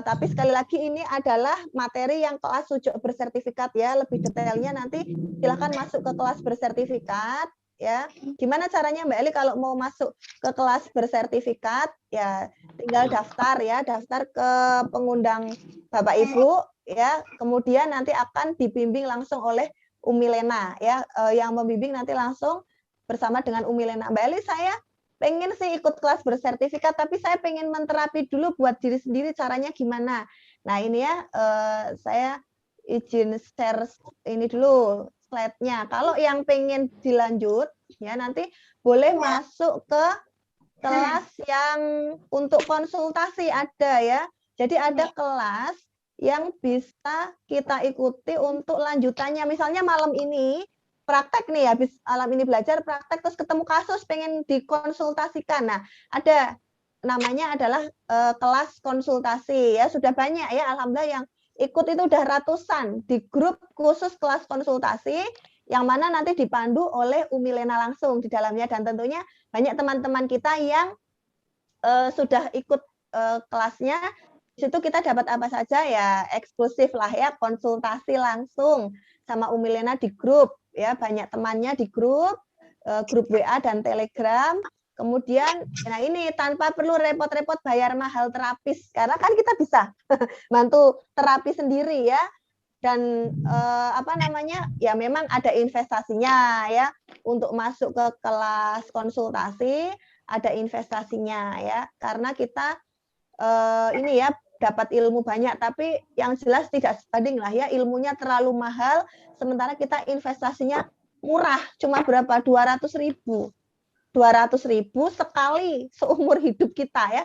Tapi sekali lagi ini adalah materi yang kelas sujuk bersertifikat ya. Lebih detailnya nanti silahkan masuk ke kelas bersertifikat. Ya, gimana caranya Mbak Eli kalau mau masuk ke kelas bersertifikat? Ya, tinggal daftar ya, daftar ke pengundang Bapak Ibu ya. Kemudian nanti akan dibimbing langsung oleh Umi Lena ya, yang membimbing nanti langsung bersama dengan Umi Lena. Mbak Eli, saya pengen sih ikut kelas bersertifikat, tapi saya pengen menterapi dulu buat diri sendiri, caranya gimana? Nah, ini ya, saya izin share ini dulu slide-nya. Kalau yang pengen dilanjut, ya nanti boleh masuk ke kelas yang untuk konsultasi ada ya. Jadi ada kelas yang bisa kita ikuti untuk lanjutannya. Misalnya malam ini praktek nih, habis malam ini belajar praktek terus ketemu kasus pengen dikonsultasikan. Nah, ada namanya adalah kelas konsultasi ya. Sudah banyak ya, alhamdulillah yang ikut itu udah ratusan di grup khusus kelas konsultasi yang mana nanti dipandu oleh Umi Lena langsung di dalamnya, dan tentunya banyak teman-teman kita yang sudah ikut kelasnya. Di situ kita dapat apa saja ya, eksklusif lah ya, konsultasi langsung sama Umi Lena di grup ya, banyak temannya di grup WA dan Telegram. Kemudian, nah ini tanpa perlu repot-repot bayar mahal terapis, karena kan kita bisa bantu terapi sendiri ya. Dan apa namanya, ya memang ada investasinya ya, untuk masuk ke kelas konsultasi ada investasinya ya, karena kita ini ya dapat ilmu banyak, tapi yang jelas tidak sebanding lah ya, ilmunya terlalu mahal, sementara kita investasinya murah, cuma berapa, 200.000 sekali seumur hidup kita ya,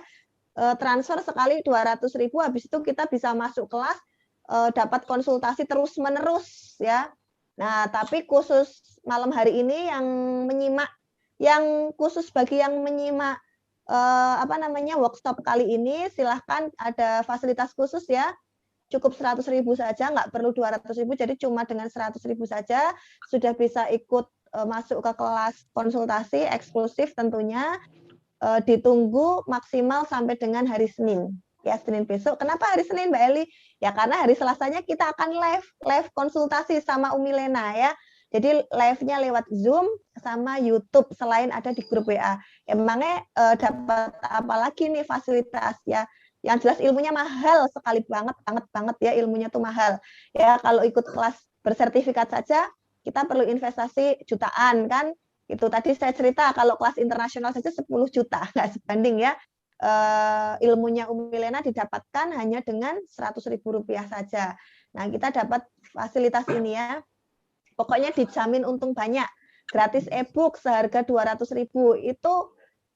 transfer sekali 200.000, habis itu kita bisa masuk kelas, dapat konsultasi terus menerus ya. Nah, tapi khusus malam hari ini yang menyimak, yang khusus bagi yang menyimak apa namanya workshop kali ini, silahkan, ada fasilitas khusus ya, cukup 100.000 saja, nggak perlu 200.000, jadi cuma dengan 100.000 saja sudah bisa ikut masuk ke kelas konsultasi eksklusif tentunya. Ditunggu maksimal sampai dengan hari Senin ya, Senin besok. Kenapa hari Senin Mbak Eli? Ya karena hari Selasanya kita akan live konsultasi sama Umi Lena ya. Jadi live-nya lewat Zoom sama YouTube selain ada di grup WA. Emangnya dapat apa lagi nih fasilitas ya? Yang jelas ilmunya mahal sekali, banget ya, ilmunya tuh mahal. Ya kalau ikut kelas bersertifikat saja kita perlu investasi jutaan kan. Itu tadi saya cerita kalau kelas internasional saja 10 juta, nggak sebanding ya. Ilmunya Umi Lena didapatkan hanya dengan 100.000 rupiah saja. Nah kita dapat fasilitas ini ya. Pokoknya dijamin untung banyak. Gratis e-book seharga 200.000 itu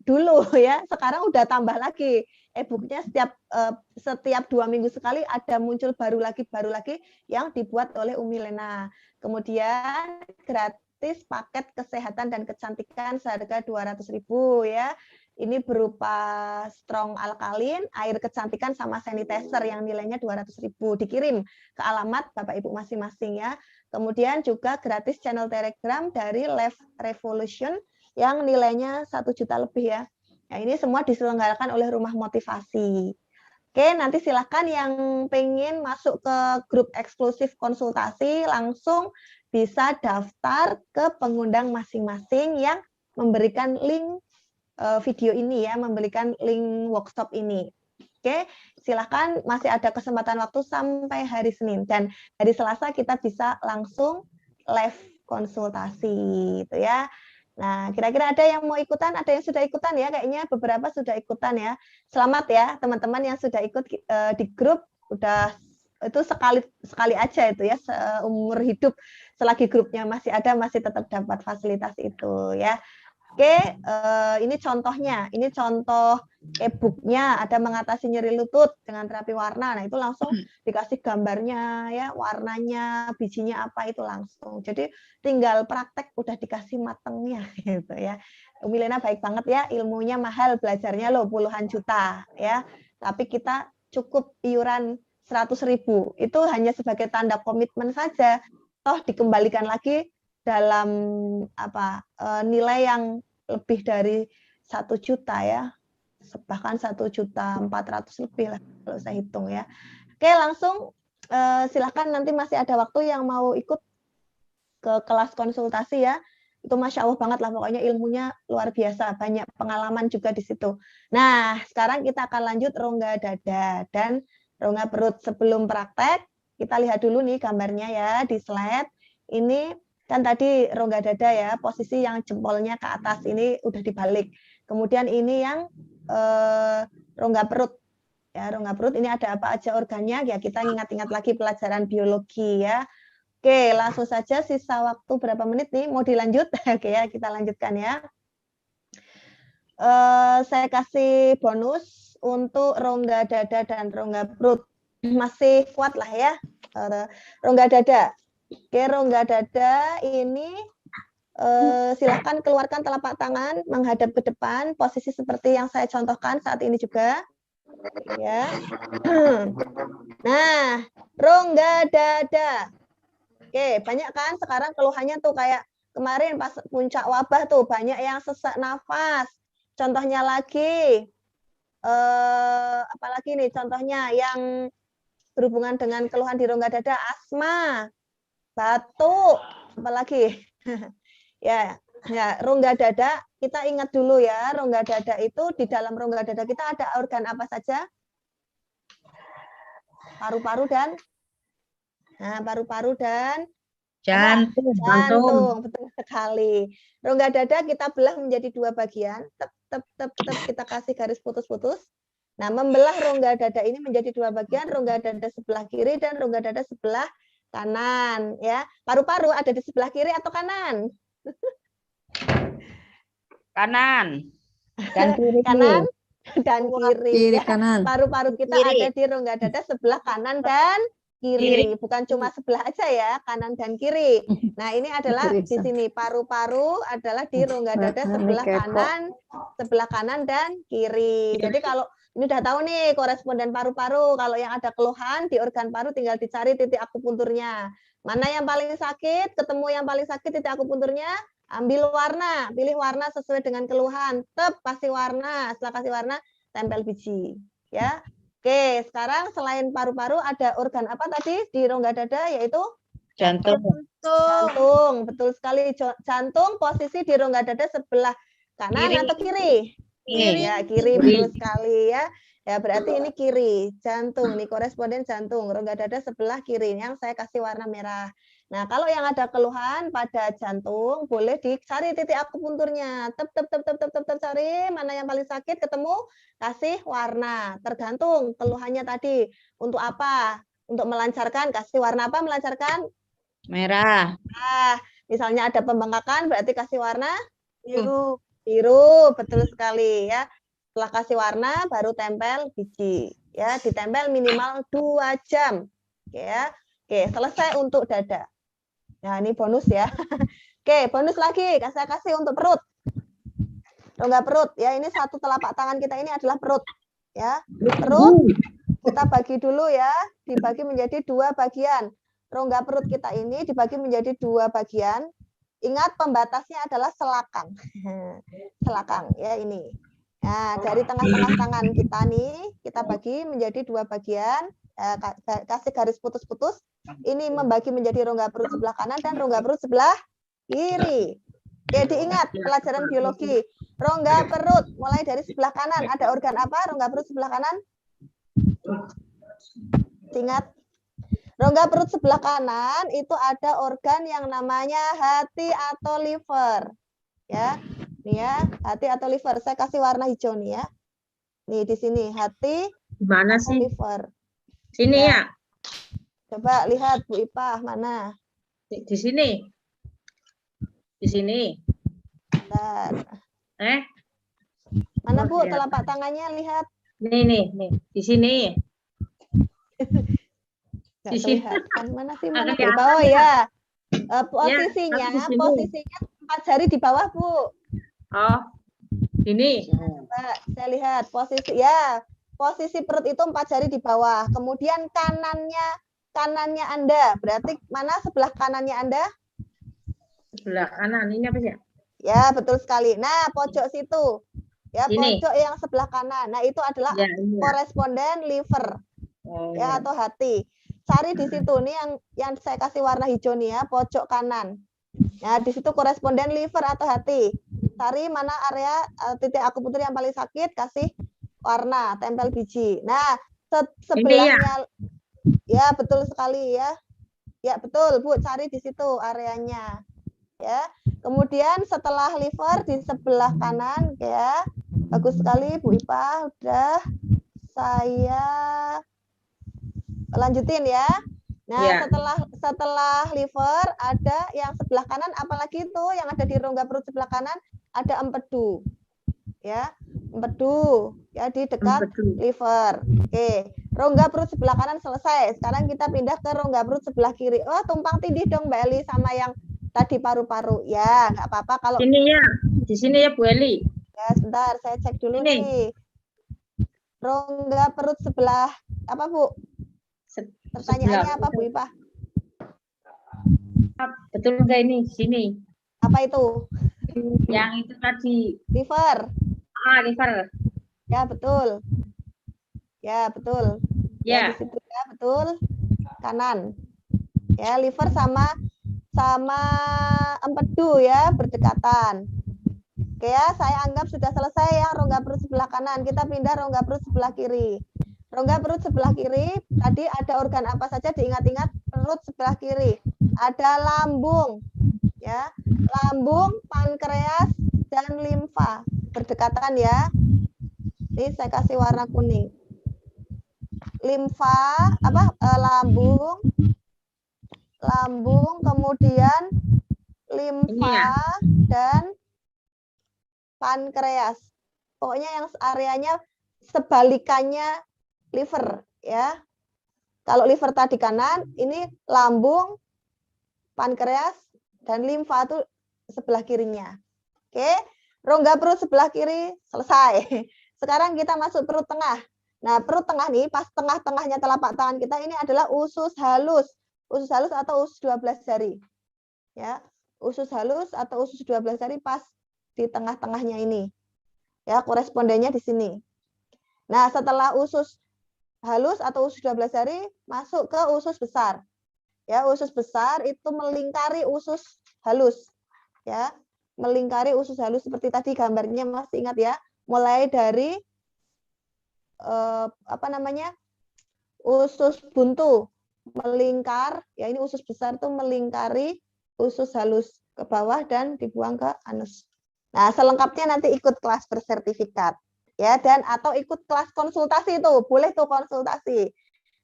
dulu ya. Sekarang udah tambah lagi. E-booknya setiap 2 minggu sekali ada muncul baru lagi yang dibuat oleh Umi Lena. Kemudian gratis paket kesehatan dan kecantikan seharga 200.000 ya. Ini berupa strong alkalin, air kecantikan sama sanitizer yang nilainya 200.000, dikirim ke alamat Bapak Ibu masing-masing ya. Kemudian juga gratis channel Telegram dari Live Revolution yang nilainya 1 juta lebih ya. Nah, ini semua diselenggarakan oleh Rumah Motivasi. Oke, nanti silakan yang pengen masuk ke grup eksklusif konsultasi langsung bisa daftar ke pengundang masing-masing yang memberikan link video ini ya, memberikan link workshop ini. Oke, silakan, masih ada kesempatan waktu sampai hari Senin, dan hari Selasa kita bisa langsung live konsultasi itu ya. Nah, kira-kira ada yang mau ikutan, ada yang sudah ikutan ya, kayaknya beberapa sudah ikutan ya. Selamat ya teman-teman yang sudah ikut di grup, udah itu sekali aja itu ya, seumur hidup selagi grupnya masih ada, masih tetap dapat fasilitas itu ya. Oke, ini contohnya, ini contoh e-booknya, ada mengatasi nyeri lutut dengan terapi warna. Nah itu langsung dikasih gambarnya ya, warnanya, bijinya apa itu langsung. Jadi tinggal praktek udah dikasih matengnya gitu ya. Umi Lena baik banget ya, ilmunya mahal, belajarnya loh puluhan juta ya. Tapi kita cukup iuran 100.000, itu hanya sebagai tanda komitmen saja. Toh dikembalikan lagi dalam apa nilai yang lebih dari 1 juta ya, bahkan 1.400.000 lebih lah kalau saya hitung ya. Oke, langsung silakan, nanti masih ada waktu yang mau ikut ke kelas konsultasi ya. Itu Masya Allah banget lah, pokoknya ilmunya luar biasa, banyak pengalaman juga di situ. Nah, sekarang kita akan lanjut rongga dada dan rongga perut. Sebelum praktek, kita lihat dulu nih gambarnya ya di slide. Ini kan tadi rongga dada ya, posisi yang jempolnya ke atas ini udah dibalik. Kemudian ini yang rongga perut. Ya, rongga perut ini ada apa aja organnya? Ya, kita ingat-ingat lagi pelajaran biologi ya. Oke, langsung saja, sisa waktu berapa menit nih? Mau dilanjut? Oke ya, kita lanjutkan ya. saya kasih bonus untuk rongga dada dan rongga perut. Masih kuat lah ya. Rongga dada. Oke, rongga dada ini silakan keluarkan telapak tangan menghadap ke depan, posisi seperti yang saya contohkan saat ini juga. Ya. Nah, rongga dada. Oke, banyak kan sekarang keluhannya tuh kayak kemarin pas puncak wabah tuh banyak yang sesak nafas. Contohnya lagi, apalagi nih contohnya yang berhubungan dengan keluhan di rongga dada, asma, batuk, apalagi ya, rongga dada kita ingat dulu ya, rongga dada itu di dalam rongga dada kita ada organ apa saja? Paru-paru dan paru-paru dan jantung, betul sekali. Rongga dada kita belah menjadi 2 bagian, kita kasih garis putus-putus. Nah, membelah rongga dada ini menjadi 2 bagian, rongga dada sebelah kiri dan rongga dada sebelah kanan. Ya, paru-paru ada di sebelah kiri atau kanan? Kanan. Dan kiri. Kanan dan kiri. Kiri Ya. kanan. Paru-paru kita ada di rongga dada sebelah kanan dan kiri. Bukan cuma sebelah aja ya, kanan dan kiri. Nah, ini adalah di sini paru-paru adalah di rongga dada sebelah kanan dan kiri. Jadi kalau ini udah tahu nih koresponden paru-paru, kalau yang ada keluhan di organ paru tinggal dicari titik akupunturnya. Mana yang paling sakit, ketemu yang paling sakit titik akupunturnya, ambil warna, pilih warna sesuai dengan keluhan, kasih warna, setelah kasih warna tempel biji, ya. Oke, sekarang selain paru-paru ada organ apa tadi di rongga dada, yaitu Jantung. jantung. Betul sekali, jantung posisi di rongga dada sebelah kanan Kiri. atau kiri? Kiri. Ya, kiri, betul sekali ya. Ya, berarti ini kiri, jantung, nih koresponden jantung, rongga dada sebelah kiri yang saya kasih warna merah. Nah, kalau yang ada keluhan pada jantung, boleh dicari titik akupunturnya. Cari mana yang paling sakit, ketemu, kasih warna. Tergantung keluhannya tadi. Untuk apa? Untuk melancarkan, kasih warna apa melancarkan? Merah. Nah, misalnya ada pembengkakan, berarti kasih warna? Biru. Biru, betul sekali ya. Setelah kasih warna, baru tempel biji. Ya, ditempel minimal 2 jam. Ya. Oke, selesai untuk dada. Nah, ini bonus ya. Oke, bonus lagi. Saya kasih untuk perut. Rongga perut. Ya, ini satu telapak tangan kita ini adalah perut. Ya, perut kita bagi dulu ya. Dibagi menjadi 2 bagian. Rongga perut kita ini dibagi menjadi 2 bagian. Ingat pembatasnya adalah selakang. Selakang ya ini. Nah, dari tengah-tengah tangan kita nih, kita bagi menjadi 2 bagian. Kasih garis putus-putus. Ini membagi menjadi rongga perut sebelah kanan dan rongga perut sebelah kiri. Oke, diingat pelajaran biologi. Rongga perut mulai dari sebelah kanan. Ada organ apa? Rongga perut sebelah kanan? Ingat. Rongga perut sebelah kanan itu ada organ yang namanya hati atau liver. Ya. Nih ya, hati atau liver. Saya kasih warna hijau nih ya. Nih di sini hati Gimana atau sih? liver. Sini ya. Coba lihat Bu Ipah mana? Di sini. Di sini. Bentar. Mana Bu Oh, telapak tangannya lihat? Nih. Di sini. Nggak Di sini. kelihatan. Mana sih mana? Kelihatan Bu? Oh ya. Ya, di sini. Posisinya 4 jari di bawah Bu. Oh. Ini. Coba saya lihat posisi ya. Posisi perut itu 4 jari di bawah. Kemudian kanannya Anda. Berarti mana sebelah kanannya Anda? Sebelah kanan. Ini apa sih? Ya, betul sekali. Nah, pojok situ. Ya, Ini. pojok yang sebelah kanan. Nah, itu adalah Ya, ini. koresponden liver. Oh, Ya, atau hati. Cari di situ nih yang saya kasih warna hijau nih ya, pojok kanan. Nah, di situ koresponden liver atau hati. Cari mana area titik akupuntur yang paling sakit, kasih warna, tempel biji. Nah, sebelahnya ya betul sekali ya. Ya, betul, Bu, cari di situ areanya. Ya. Kemudian setelah liver di sebelah kanan ya. Bagus sekali Bu Ipah, udah. Saya lanjutin ya. Nah, Ya. setelah liver ada yang sebelah kanan, apalagi itu yang ada di rongga perut sebelah kanan ada empedu. ya, empedu, ya di dekat Empedu. liver. Oke, rongga perut sebelah kanan selesai. Sekarang kita pindah ke rongga perut sebelah kiri. Oh, tumpang tindih dong Mbak Eli sama yang tadi paru-paru. Ya, nggak apa-apa kalau Sini ya, di sini ya Bu Eli. ya, sebentar saya cek dulu Ini. nih. Rongga perut sebelah apa Bu? Pertanyaannya apa Bu Ipah? Betul enggak ini? Sini. Apa itu? Yang itu tadi. Liver. Liver. Ya, betul. Ya, betul. Ya, Ya. di situ ya, betul. Kanan. Ya, liver sama empedu ya, berdekatan. Oke ya, saya anggap sudah selesai ya rongga perut sebelah kanan. Kita pindah rongga perut sebelah kiri. Rongga perut sebelah kiri, tadi ada organ apa saja diingat-ingat perut sebelah kiri. Ada lambung, ya, lambung, pankreas, dan limfa berdekatan ya. Ini saya kasih warna kuning. Limfa, lambung, kemudian limfa dan pankreas. Pokoknya yang areanya sebalikannya liver ya. Kalau liver tadi kanan, ini lambung, pankreas, dan limfa itu sebelah kirinya. Oke, rongga perut sebelah kiri selesai. Sekarang kita masuk perut tengah. Nah, perut tengah nih, pas tengah-tengahnya telapak tangan kita ini adalah usus halus. Usus halus atau usus 12 jari. Ya, usus halus atau usus 12 jari pas di tengah-tengahnya ini. Ya, korespondennya di sini. Nah, setelah usus halus atau usus 12 jari masuk ke usus besar. Ya, usus besar itu melingkari usus halus. Ya, melingkari usus halus seperti tadi gambarnya masih ingat ya. Mulai dari usus buntu melingkar, ya ini usus besar tuh melingkari usus halus ke bawah dan dibuang ke anus. Nah, selengkapnya nanti ikut kelas bersertifikat. Ya, dan atau ikut kelas konsultasi itu boleh tuh konsultasi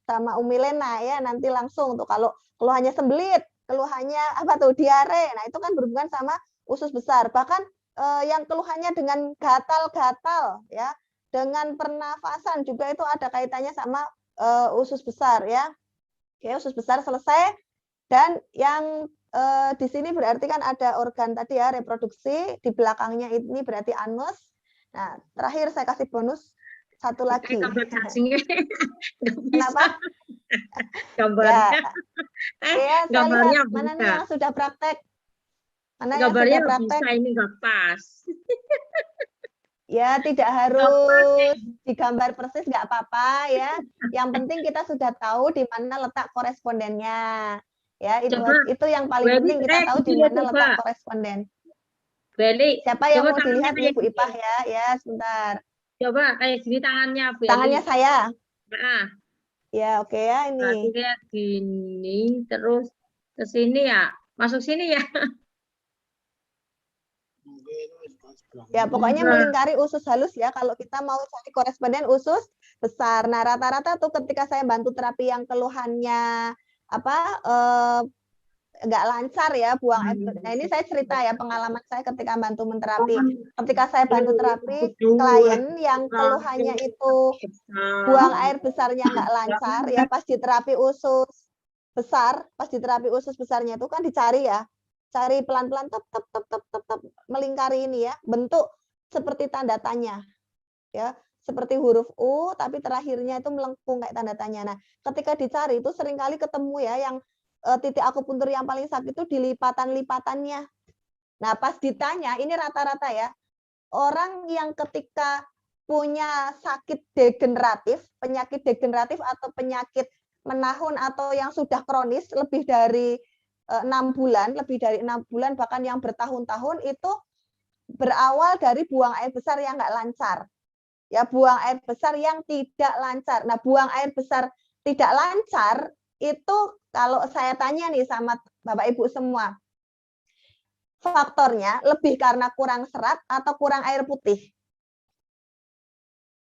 sama Umi Lena ya, nanti langsung tuh kalau keluhannya sembelit, keluhannya diare, nah itu kan berhubungan sama usus besar. Bahkan yang keluhannya dengan gatal-gatal ya, dengan pernafasan juga itu ada kaitannya sama usus besar ya. Oke, usus besar selesai. Dan yang di sini berarti kan ada organ tadi ya, reproduksi, di belakangnya ini berarti anus. Nah, terakhir saya kasih bonus satu lagi. Kenapa? Gambarnya. Ya, Gambarnya lihat, mana nih yang sudah praktek? Mana gambarnya yang sudah praktek? bisa, ini nggak pas. Ya, tidak harus digambar persis, nggak apa-apa ya. Yang penting kita sudah tahu di mana letak korespondennya. Ya, itu yang paling penting, kita tahu di mana letak koresponden. Beli. Siapa yang mau dilihat nih Bu Ipah ya? Ya, sebentar. Coba kayak gini tangannya Bu. Tangannya saya. Nah. Ya, oke ya ini. Berarti kayak gini terus ke sini ya. Masuk sini ya. Ya, pokoknya melingkari usus halus ya. Kalau kita mau cari koresponden usus besar. Nah, rata-rata tuh ketika saya bantu terapi yang keluhannya nggak lancar ya buang air. Nah, ini saya cerita ya pengalaman saya ketika bantu menterapi. Ketika saya bantu terapi klien yang keluhannya itu buang air besarnya nggak lancar ya, pas diterapi usus besarnya itu kan dicari ya, cari pelan-pelan tep melingkari ini ya, bentuk seperti tanda tanya ya, seperti huruf U tapi terakhirnya itu melengkung kayak tanda tanya. Nah, ketika dicari itu seringkali ketemu ya yang titik akupuntur yang paling sakit itu di lipatan-lipatannya. Nah, pas ditanya, ini rata-rata ya, orang yang ketika punya sakit degeneratif, penyakit degeneratif atau penyakit menahun atau yang sudah kronis lebih dari 6 bulan, bahkan yang bertahun-tahun itu berawal dari buang air besar yang nggak lancar. Ya, buang air besar yang tidak lancar. Nah, buang air besar tidak lancar itu kalau saya tanya nih sama Bapak Ibu semua, faktornya lebih karena kurang serat atau kurang air putih?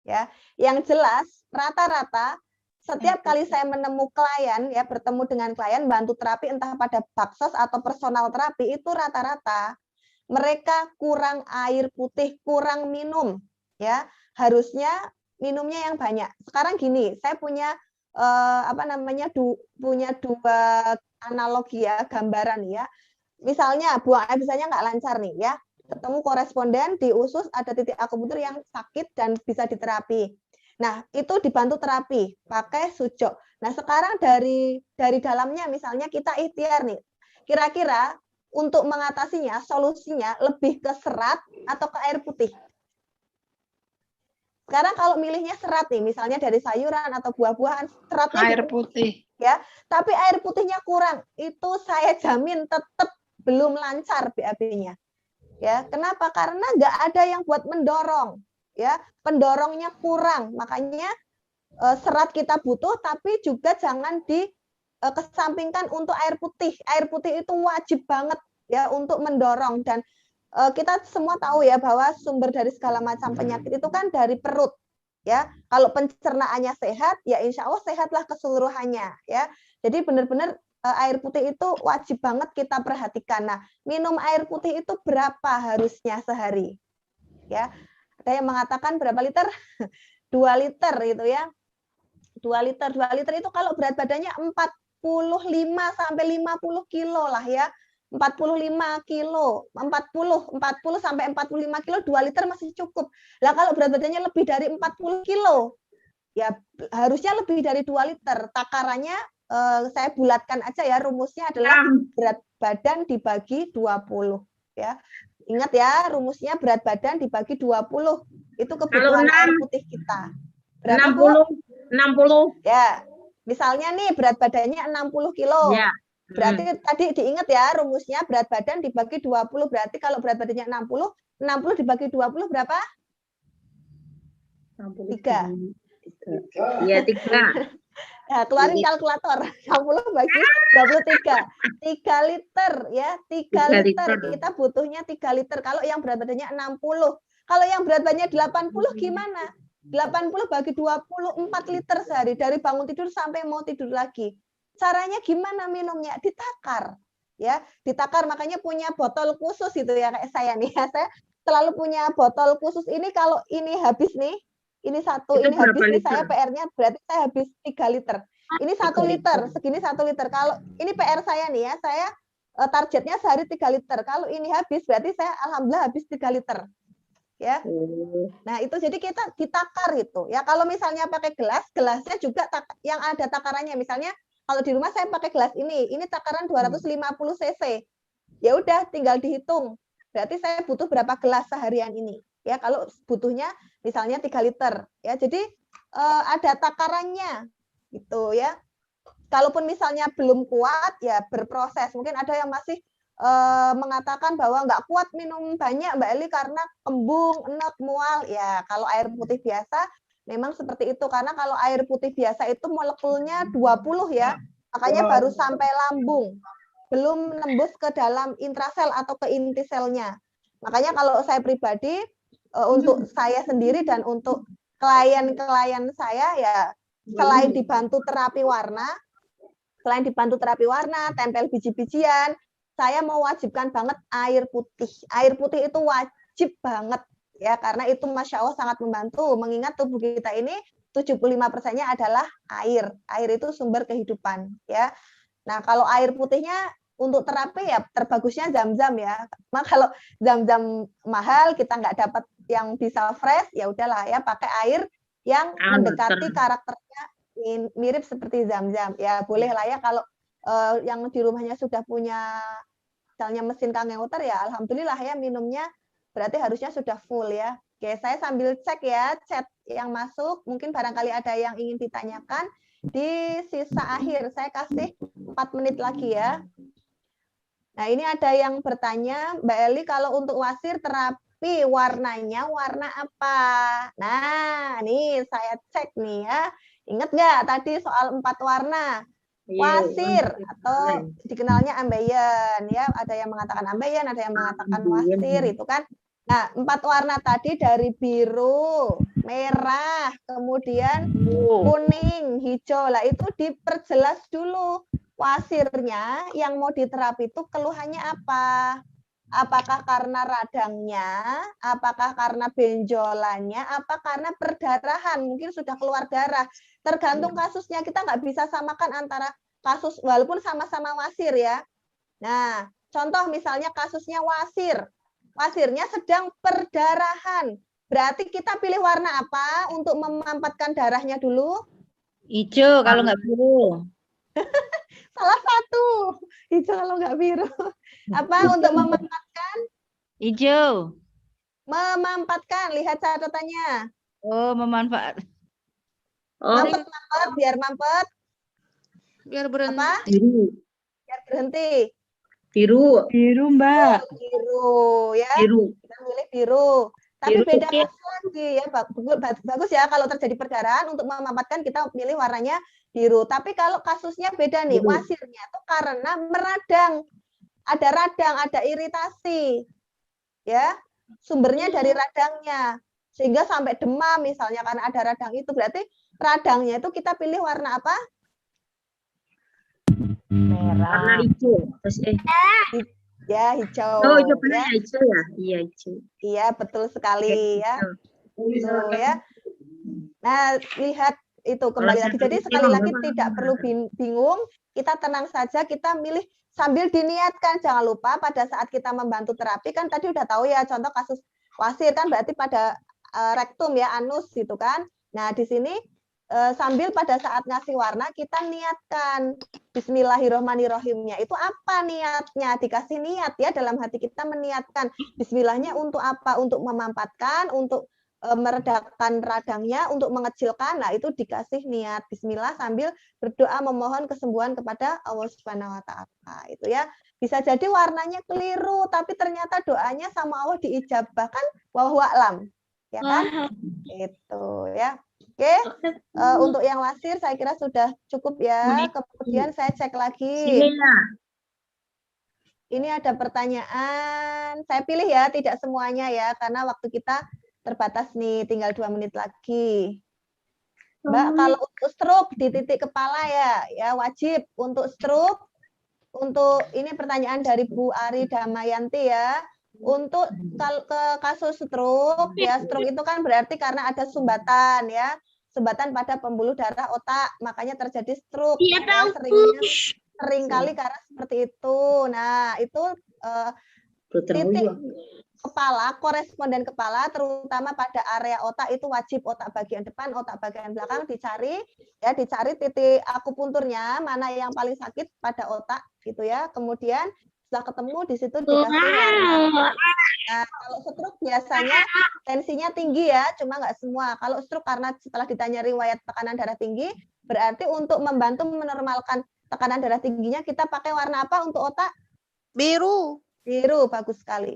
Ya, yang jelas rata-rata setiap kali saya menemukan klien ya, bertemu dengan klien bantu terapi entah pada baksos atau personal terapi, itu rata-rata mereka kurang air putih, kurang minum. ya harusnya minumnya yang banyak. Sekarang gini, saya punya punya dua analogi ya, gambaran ya. Misalnya buang air besarnya nggak lancar nih ya, ketemu koresponden di usus ada titik akupunktur yang sakit dan bisa diterapi. Nah, itu dibantu terapi pakai sucuk. Nah, sekarang dari dalamnya misalnya kita ikhtiar nih. Kira-kira untuk mengatasinya, solusinya lebih ke serat atau ke air putih? Sekarang kalau milihnya serat nih, misalnya dari sayuran atau buah-buahan, seratnya Air putih. ya, tapi air putihnya kurang, itu saya jamin tetap belum lancar BAB-nya. Ya, kenapa? Karena nggak ada yang buat mendorong, ya, pendorongnya kurang, makanya serat kita butuh, tapi juga jangan dikesampingkan untuk air putih. Air putih itu wajib banget ya untuk mendorong, dan kita semua tahu ya bahwa sumber dari segala macam penyakit itu kan dari perut. Ya, kalau pencernaannya sehat, ya insya Allah sehatlah keseluruhannya. Ya, jadi benar-benar air putih itu wajib banget kita perhatikan. Nah, minum air putih itu berapa harusnya sehari? Ya, ada yang mengatakan berapa liter? 2 liter itu ya. 2 liter itu kalau berat badannya 45 sampai 50 kilo lah ya. 45 kilo, 40 sampai 45 kilo, 2 liter masih cukup. Lah kalau berat badannya lebih dari 40 kilo, ya harusnya lebih dari 2 liter. Takarannya saya bulatkan aja ya, rumusnya adalah berat badan dibagi 20. Ya. Ingat ya, rumusnya berat badan dibagi 20. Itu kebutuhan air putih kita. Berapa, 60. Ya, misalnya nih berat badannya 60 kilo. Ya. Berarti tadi diingat ya, rumusnya berat badan dibagi 20. Berarti kalau berat badannya 60 dibagi 20 berapa? 3. Iya, 3. Ya, keluarin kalkulator. 60 bagi 23. 3 liter ya, 3 liter. Kita butuhnya 3 liter kalau yang berat badannya 60. Kalau yang berat badannya 80 gimana? 80 bagi 20, 4 liter sehari dari bangun tidur sampai mau tidur lagi. Caranya gimana minumnya? Ditakar. Ya, ditakar, makanya punya botol khusus itu ya kayak saya nih ya. Saya selalu punya botol khusus ini, kalau ini habis nih, ini satu, itu ini habis nih, liter? saya PR-nya berarti saya habis 3 liter. Ini 1 liter, segini 1 liter. Kalau ini PR saya nih ya, saya targetnya sehari 3 liter. Kalau ini habis berarti saya alhamdulillah habis 3 liter. Ya. Nah, itu jadi kita ditakar itu. Ya, kalau misalnya pakai gelas, gelasnya juga yang ada takarannya. Misalnya kalau di rumah saya pakai gelas ini takaran 250 cc. Ya udah, tinggal dihitung. Berarti saya butuh berapa gelas seharian ini. Ya, kalau butuhnya misalnya 3 liter. Ya, jadi ada takarannya gitu ya. Kalaupun misalnya belum kuat, ya berproses. Mungkin ada yang masih mengatakan bahwa nggak kuat minum banyak Mbak Eli karena kembung, enek, mual. Ya, kalau air putih biasa memang seperti itu, karena kalau air putih biasa itu molekulnya 20 ya, makanya baru sampai lambung, belum nembus ke dalam intrasel atau ke inti selnya. Makanya kalau saya pribadi, untuk saya sendiri dan untuk klien-klien saya ya, selain dibantu terapi warna, tempel biji-bijian, saya mewajibkan banget air putih. Air putih itu wajib banget ya, karena itu Masya Allah sangat membantu, mengingat tubuh kita ini 75%-nya adalah air. Air itu sumber kehidupan ya. Nah, kalau air putihnya untuk terapi ya terbagusnya Zam-Zam ya. Nah, kalau Zam-Zam mahal, kita nggak dapat yang bisa fresh, ya udahlah ya pakai air yang mendekati karakternya mirip seperti Zam-Zam. Ya boleh lah ya, kalau yang di rumahnya sudah punya misalnya mesin Kangen Water ya alhamdulillah ya, minumnya berarti harusnya sudah full ya. Oke, saya sambil cek ya chat yang masuk, mungkin barangkali ada yang ingin ditanyakan. Di sisa akhir saya kasih 4 menit lagi ya. Nah, ini ada yang bertanya, Mbak Eli, kalau untuk wasir terapi warnanya warna apa? Nah, nih saya cek nih ya. Ingat nggak tadi soal 4 warna? Wasir atau dikenalnya ambeien ya, ada yang mengatakan ambeien, ada yang mengatakan wasir itu kan. Nah, 4 warna tadi dari biru, merah, kemudian kuning, hijau. Lah itu diperjelas dulu. Wasirnya yang mau diterapi itu keluhannya apa? Apakah karena radangnya, apakah karena benjolannya, apa karena perdarahan, mungkin sudah keluar darah. Tergantung kasusnya, kita nggak bisa samakan antara kasus, walaupun sama-sama wasir ya. Nah, contoh misalnya kasusnya wasir. Wasirnya sedang perdarahan. Berarti kita pilih warna apa untuk memampatkan darahnya dulu? Hijau kalau nggak biru. Salah satu. Hijau kalau nggak biru. Apa untuk memampatkan? Hijau. Memampatkan, lihat catatannya. Oh, memanfaat. Oh, Mampet, biar mampet. Biar berhenti. Apa? biru. Biar berhenti. Biru. Biru, Mbak. Biru ya. Biru. Kita pilih biru. Tapi Biru, beda oke. kasus lagi ya. Bagus ya kalau terjadi perdarahan untuk memampatkan kita pilih warnanya biru. Tapi kalau kasusnya beda nih, Biru. wasirnya itu karena meradang. Ada radang, ada iritasi. Ya. Sumbernya dari radangnya. Sehingga sampai demam misalnya karena ada radang itu, berarti radangnya itu kita pilih warna apa? Warna hijau. Terus Ya, hijau. oh, hijau benar Ya. ya, hijau ya? Iya, hijau. Iya, betul sekali ya. Hijau. Tuh, ya. Nah, lihat itu kembali Kalau lagi. saya Jadi pilih sekali biru, lagi Bapak. tidak perlu bingung, kita tenang saja, kita milih sambil diniatkan. Jangan lupa pada saat kita membantu terapi kan tadi udah tahu ya contoh kasus wasir kan berarti pada rektum ya, anus gitu kan. Nah, di sini sambil pada saat ngasih warna kita niatkan Bismillahirrohmanirrohimnya. Itu apa niatnya? Dikasih niat ya dalam hati kita meniatkan Bismillahnya untuk apa? Untuk memampatkan, untuk meredakan radangnya, untuk mengecilkan. Nah, itu dikasih niat Bismillah sambil berdoa memohon kesembuhan kepada Allah Subhanahu wa taala. Itu ya. Bisa jadi warnanya keliru tapi ternyata doanya sama Allah diijabah kan wallahu a'lam. Ya kan? Itu ya. Oke, untuk yang wasir saya kira sudah cukup ya. Kemudian saya cek lagi. Sini ya. Ini ada pertanyaan. Saya pilih ya, tidak semuanya ya, karena waktu kita terbatas nih, tinggal 2 menit lagi. Mbak, kalau untuk stroke di titik kepala ya wajib untuk stroke. Untuk ini pertanyaan dari Bu Ari Damayanti ya. Untuk ke kasus stroke, ya stroke itu kan berarti karena ada sumbatan ya. Sumbatan pada pembuluh darah otak, makanya terjadi stroke. Iya, Ya, sering kali karena seperti itu. Nah, itu titik kepala, koresponden kepala, terutama pada area otak itu wajib otak bagian depan, otak bagian belakang dicari, ya dicari titik akupunturnya mana yang paling sakit pada otak gitu ya. Kemudian setelah ketemu di situ dikasih warna. Nah, kalau stroke biasanya tensinya tinggi ya, cuma nggak semua. Kalau stroke karena setelah ditanya riwayat tekanan darah tinggi, berarti untuk membantu menormalkan tekanan darah tingginya kita pakai warna apa untuk otak? Biru. Biru, bagus sekali.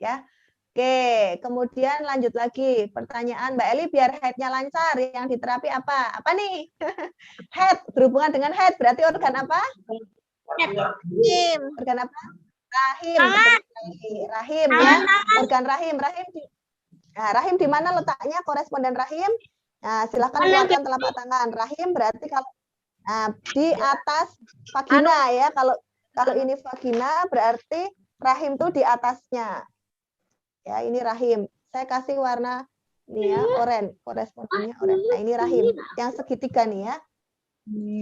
Ya. Oke, kemudian lanjut lagi. Pertanyaan Mbak Eli biar head-nya lancar, yang diterapi apa? Apa nih? Head, berhubungan dengan head, berarti organ apa? Rahim. Organ apa? Rahim. Rahim ya. Organ rahim. Rahim di mana letaknya koresponden rahim? Nah, silakan keluarkan telapak tangan. Rahim berarti kalau di atas vagina ya. Kalau ini vagina berarti rahim tuh di atasnya. Ya, ini rahim. Saya kasih warna nih ya, oranye, korespondennya oranye. Nah, ini rahim. Yang segitiga nih ya.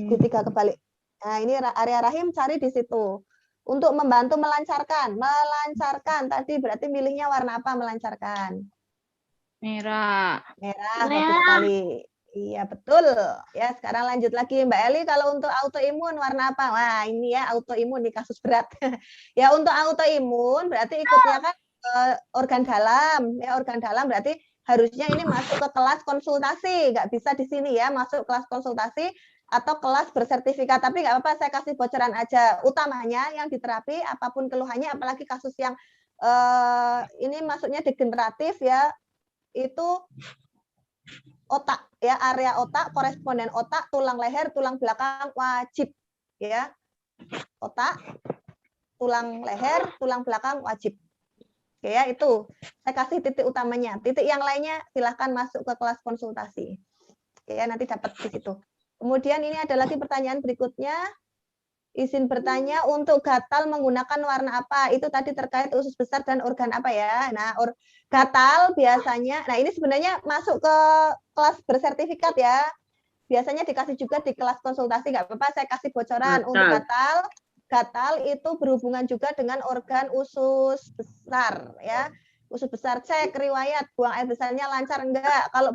Segitiga kebalik. Nah, ini area rahim, cari di situ. Untuk membantu melancarkan. Melancarkan. Tadi berarti milihnya warna apa melancarkan? Merah. Merah, bagus sekali. Iya, betul. Ya, sekarang lanjut lagi Mbak Eli, kalau untuk autoimun warna apa? Wah, ini ya autoimun nih kasus berat. Ya, untuk autoimun berarti ikutnya kan organ dalam. Ya, organ dalam berarti harusnya ini masuk ke kelas konsultasi. Nggak bisa di sini ya, masuk kelas konsultasi atau kelas bersertifikat. Tapi nggak apa-apa, saya kasih bocoran aja. Utamanya yang diterapi, apapun keluhannya, apalagi kasus yang ini masuknya degeneratif ya, itu otak ya, area otak, koresponden otak, tulang leher, tulang belakang wajib ya. Otak, tulang leher, tulang belakang wajib. Oke ya, itu saya kasih titik utamanya. Titik yang lainnya silahkan masuk ke kelas konsultasi. Oke ya, nanti dapat di situ. Kemudian ini ada lagi pertanyaan berikutnya. Izin bertanya untuk gatal menggunakan warna apa? Itu tadi terkait usus besar dan organ apa ya? Nah, gatal biasanya, nah ini sebenarnya masuk ke kelas bersertifikat ya. Biasanya dikasih juga di kelas konsultasi, nggak apa-apa saya kasih bocoran. Untuk gatal itu berhubungan juga dengan organ usus besar ya. Usus besar, cek riwayat buang air besarnya lancar enggak. Kalau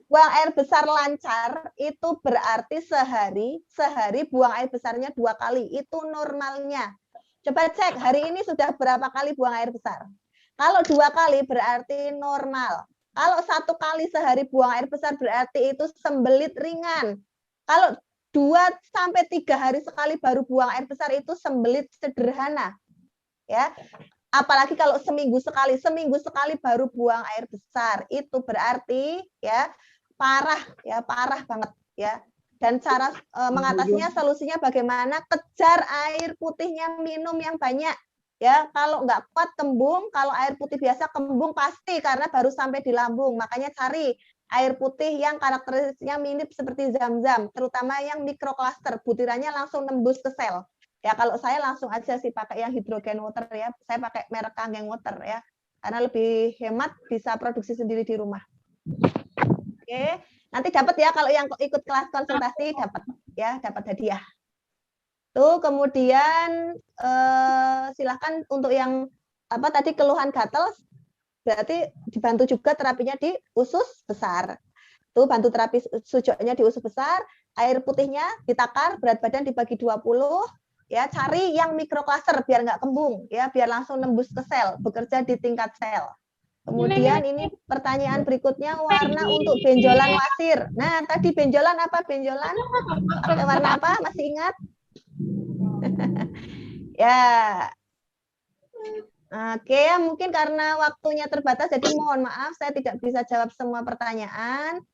buang air besar lancar itu berarti sehari buang air besarnya 2 kali, itu normalnya. Coba cek hari ini sudah berapa kali buang air besar. Kalau 2 kali berarti normal. Kalau 1 kali sehari buang air besar berarti itu sembelit ringan. Kalau 2 sampai 3 hari sekali baru buang air besar itu sembelit sederhana. Ya. Apalagi kalau seminggu sekali baru buang air besar, itu berarti ya parah banget ya. Dan cara mengatasinya, solusinya bagaimana? Kejar air putihnya, minum yang banyak ya. Kalau nggak kuat kembung, kalau air putih biasa kembung pasti karena baru sampai di lambung. Makanya cari air putih yang karakteristiknya mirip seperti zam-zam, terutama yang mikrokluster, butirannya langsung nembus ke sel. Ya kalau saya langsung aja sih pakai yang hidrogen water ya. Saya pakai merek Kangen Water ya. Karena lebih hemat, bisa produksi sendiri di rumah. Oke, nanti dapat ya kalau yang ikut kelas konsultasi dapat hadiah. Tuh kemudian silakan untuk yang apa tadi keluhan gatal berarti dibantu juga terapinya di usus besar. Tuh bantu terapi sujoknya di usus besar, air putihnya ditakar, berat badan dibagi 20. Ya, cari yang mikrokluster biar nggak kembung, ya, biar langsung nembus ke sel, bekerja di tingkat sel. Kemudian ini pertanyaan berikutnya, warna untuk benjolan wasir. Nah, tadi benjolan apa? Benjolan pakai warna apa? Masih ingat? Ya. Oke, ya, mungkin karena waktunya terbatas, jadi mohon maaf saya tidak bisa jawab semua pertanyaan.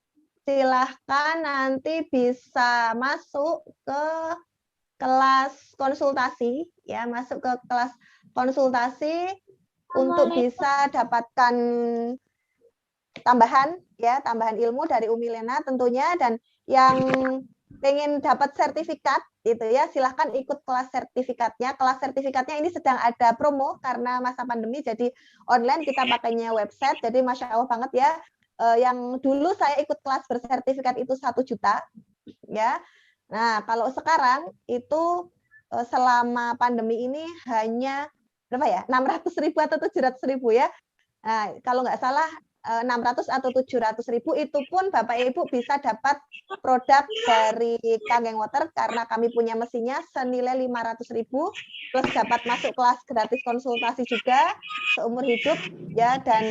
Silahkan nanti bisa masuk ke kelas konsultasi ya, masuk ke kelas konsultasi untuk bisa dapatkan tambahan ilmu dari Umi Lena tentunya. Dan yang pengen dapat sertifikat itu ya silahkan ikut kelas sertifikatnya. Kelas sertifikatnya ini sedang ada promo karena masa pandemi, jadi online, kita pakainya website, jadi Masya Allah banget ya. Yang dulu saya ikut kelas bersertifikat itu 1 juta ya. Nah, kalau sekarang itu selama pandemi ini hanya berapa ya? 600.000 atau 700.000 ya. Nah, kalau nggak salah 600 atau 700.000 itu pun Bapak Ibu bisa dapat produk dari Kangen Water karena kami punya mesinnya senilai 500.000 plus dapat masuk kelas gratis konsultasi juga seumur hidup ya. Dan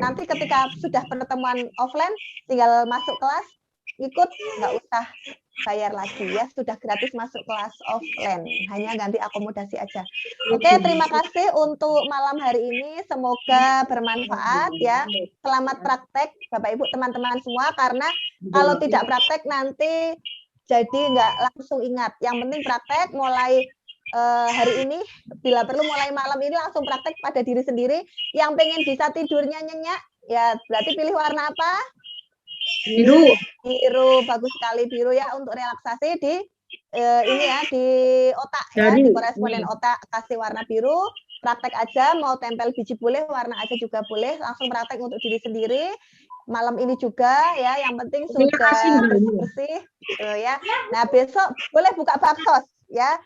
nanti ketika sudah pertemuan offline tinggal masuk kelas, ikut, nggak usah bayar lagi ya, sudah gratis masuk kelas offline, hanya ganti akomodasi aja. Oke, terima kasih untuk malam hari ini, semoga bermanfaat ya. Selamat praktek Bapak Ibu teman-teman semua, karena kalau tidak praktek nanti jadi nggak langsung ingat. Yang penting praktek mulai hari ini, bila perlu mulai malam ini langsung praktek pada diri sendiri. Yang pengen bisa tidurnya nyenyak ya berarti pilih warna apa? Biru, bagus sekali biru ya, untuk relaksasi di ini ya di otak ya, di koresponden otak kasih warna biru. Praktek aja, mau tempel biji boleh, warna aja juga boleh, langsung praktek untuk diri sendiri. Malam ini juga ya, yang penting sudah bersih ya. Nah, besok boleh buka baksos ya,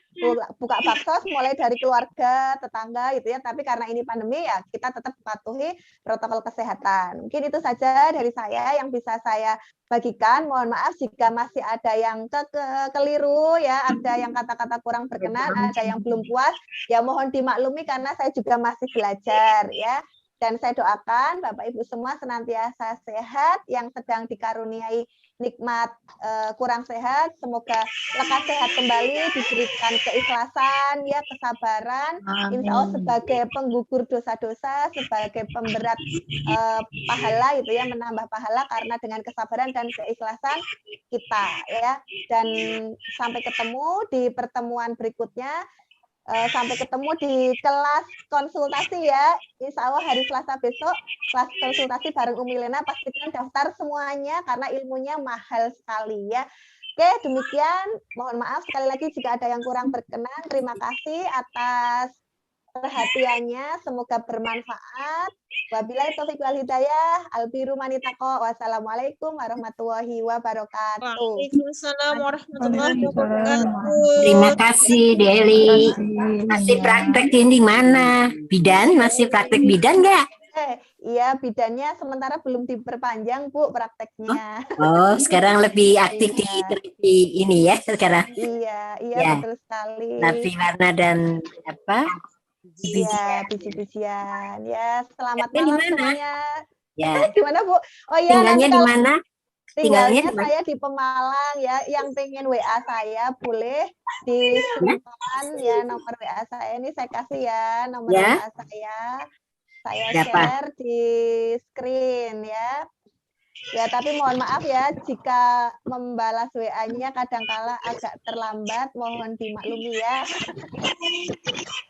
buka baksos mulai dari keluarga, tetangga gitu ya. Tapi karena ini pandemi ya kita tetap patuhi protokol kesehatan. Mungkin itu saja dari saya yang bisa saya bagikan. Mohon maaf jika masih ada yang keliru ya, ada yang kata-kata kurang berkenan, ada yang belum puas, ya mohon dimaklumi karena saya juga masih belajar ya. Dan saya doakan Bapak Ibu semua senantiasa sehat, yang sedang dikaruniai nikmat kurang sehat, semoga lekas sehat kembali, diberikan keikhlasan, ya kesabaran, insya Allah sebagai penggugur dosa-dosa, sebagai pemberat pahala itu ya, menambah pahala karena dengan kesabaran dan keikhlasan kita ya. Dan sampai ketemu di pertemuan berikutnya. Sampai ketemu di kelas konsultasi ya, insya Allah hari Selasa besok kelas konsultasi bareng Umi Lena. Pastikan daftar semuanya karena ilmunya mahal sekali ya. Oke, demikian. Mohon maaf sekali lagi jika ada yang kurang berkenan. Terima kasih atas perhatiannya. Semoga bermanfaat. Wabillahi taufiq wal hidayah. Albiru manitaqo. Wassalamualaikum warahmatullahi wabarakatuh. Waalaikumsalam warahmatullahi wabarakatuh. Terima kasih, Deli. Masih praktekin di mana? Bidan? Masih praktek bidan nggak? Iya, bidannya sementara belum diperpanjang, Bu, prakteknya. Oh, sekarang lebih aktif di Iya. terapi ini ya sekarang. Iya, Ya. betul sekali. Terapi warna dan apa? Iya, biji-bijian. Ya, selamat Tinggalnya di malam mana? semuanya. Ya. Gimana, Bu? Oh iya, Tinggalnya nanti di kalau mana? tinggalnya di mana? saya di Pemalang ya. Yang pengen WA saya boleh di screenkan ya nomor WA saya ini saya kasih ya nomor Ya. WA saya. Saya Berapa? share di screen ya. Ya, tapi mohon maaf ya jika membalas WA-nya kadangkala agak terlambat, mohon dimaklumi ya.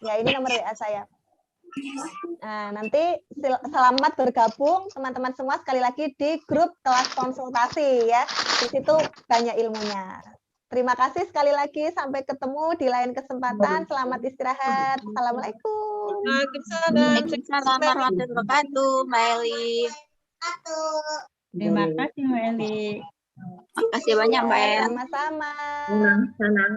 Ya, ini nomor WA saya. Nah, nanti selamat bergabung teman-teman semua sekali lagi di grup kelas konsultasi ya. Di situ banyak ilmunya. Terima kasih sekali lagi, sampai ketemu di lain kesempatan. Selamat istirahat. Assalamualaikum. Waalaikumsalam warahmatullahi wabarakatuh, Mbak Eli. Terima kasih, Mbak Eli. Makasih banyak, Mbak El. Sama-sama. Senang.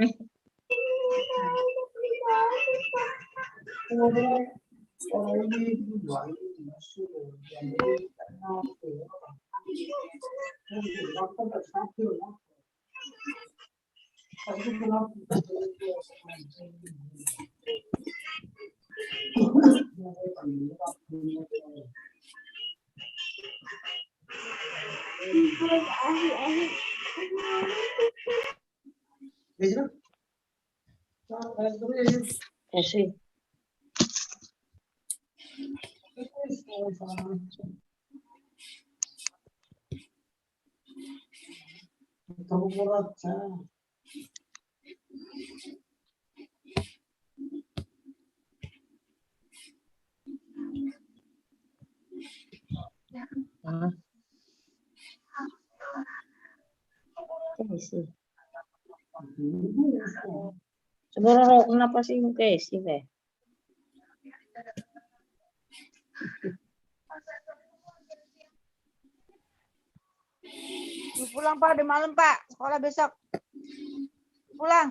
Kasih. Sebenarnya kenapa sih Casey deh? Pulang Pak, udah malam Pak. Sekolah besok. Pulang.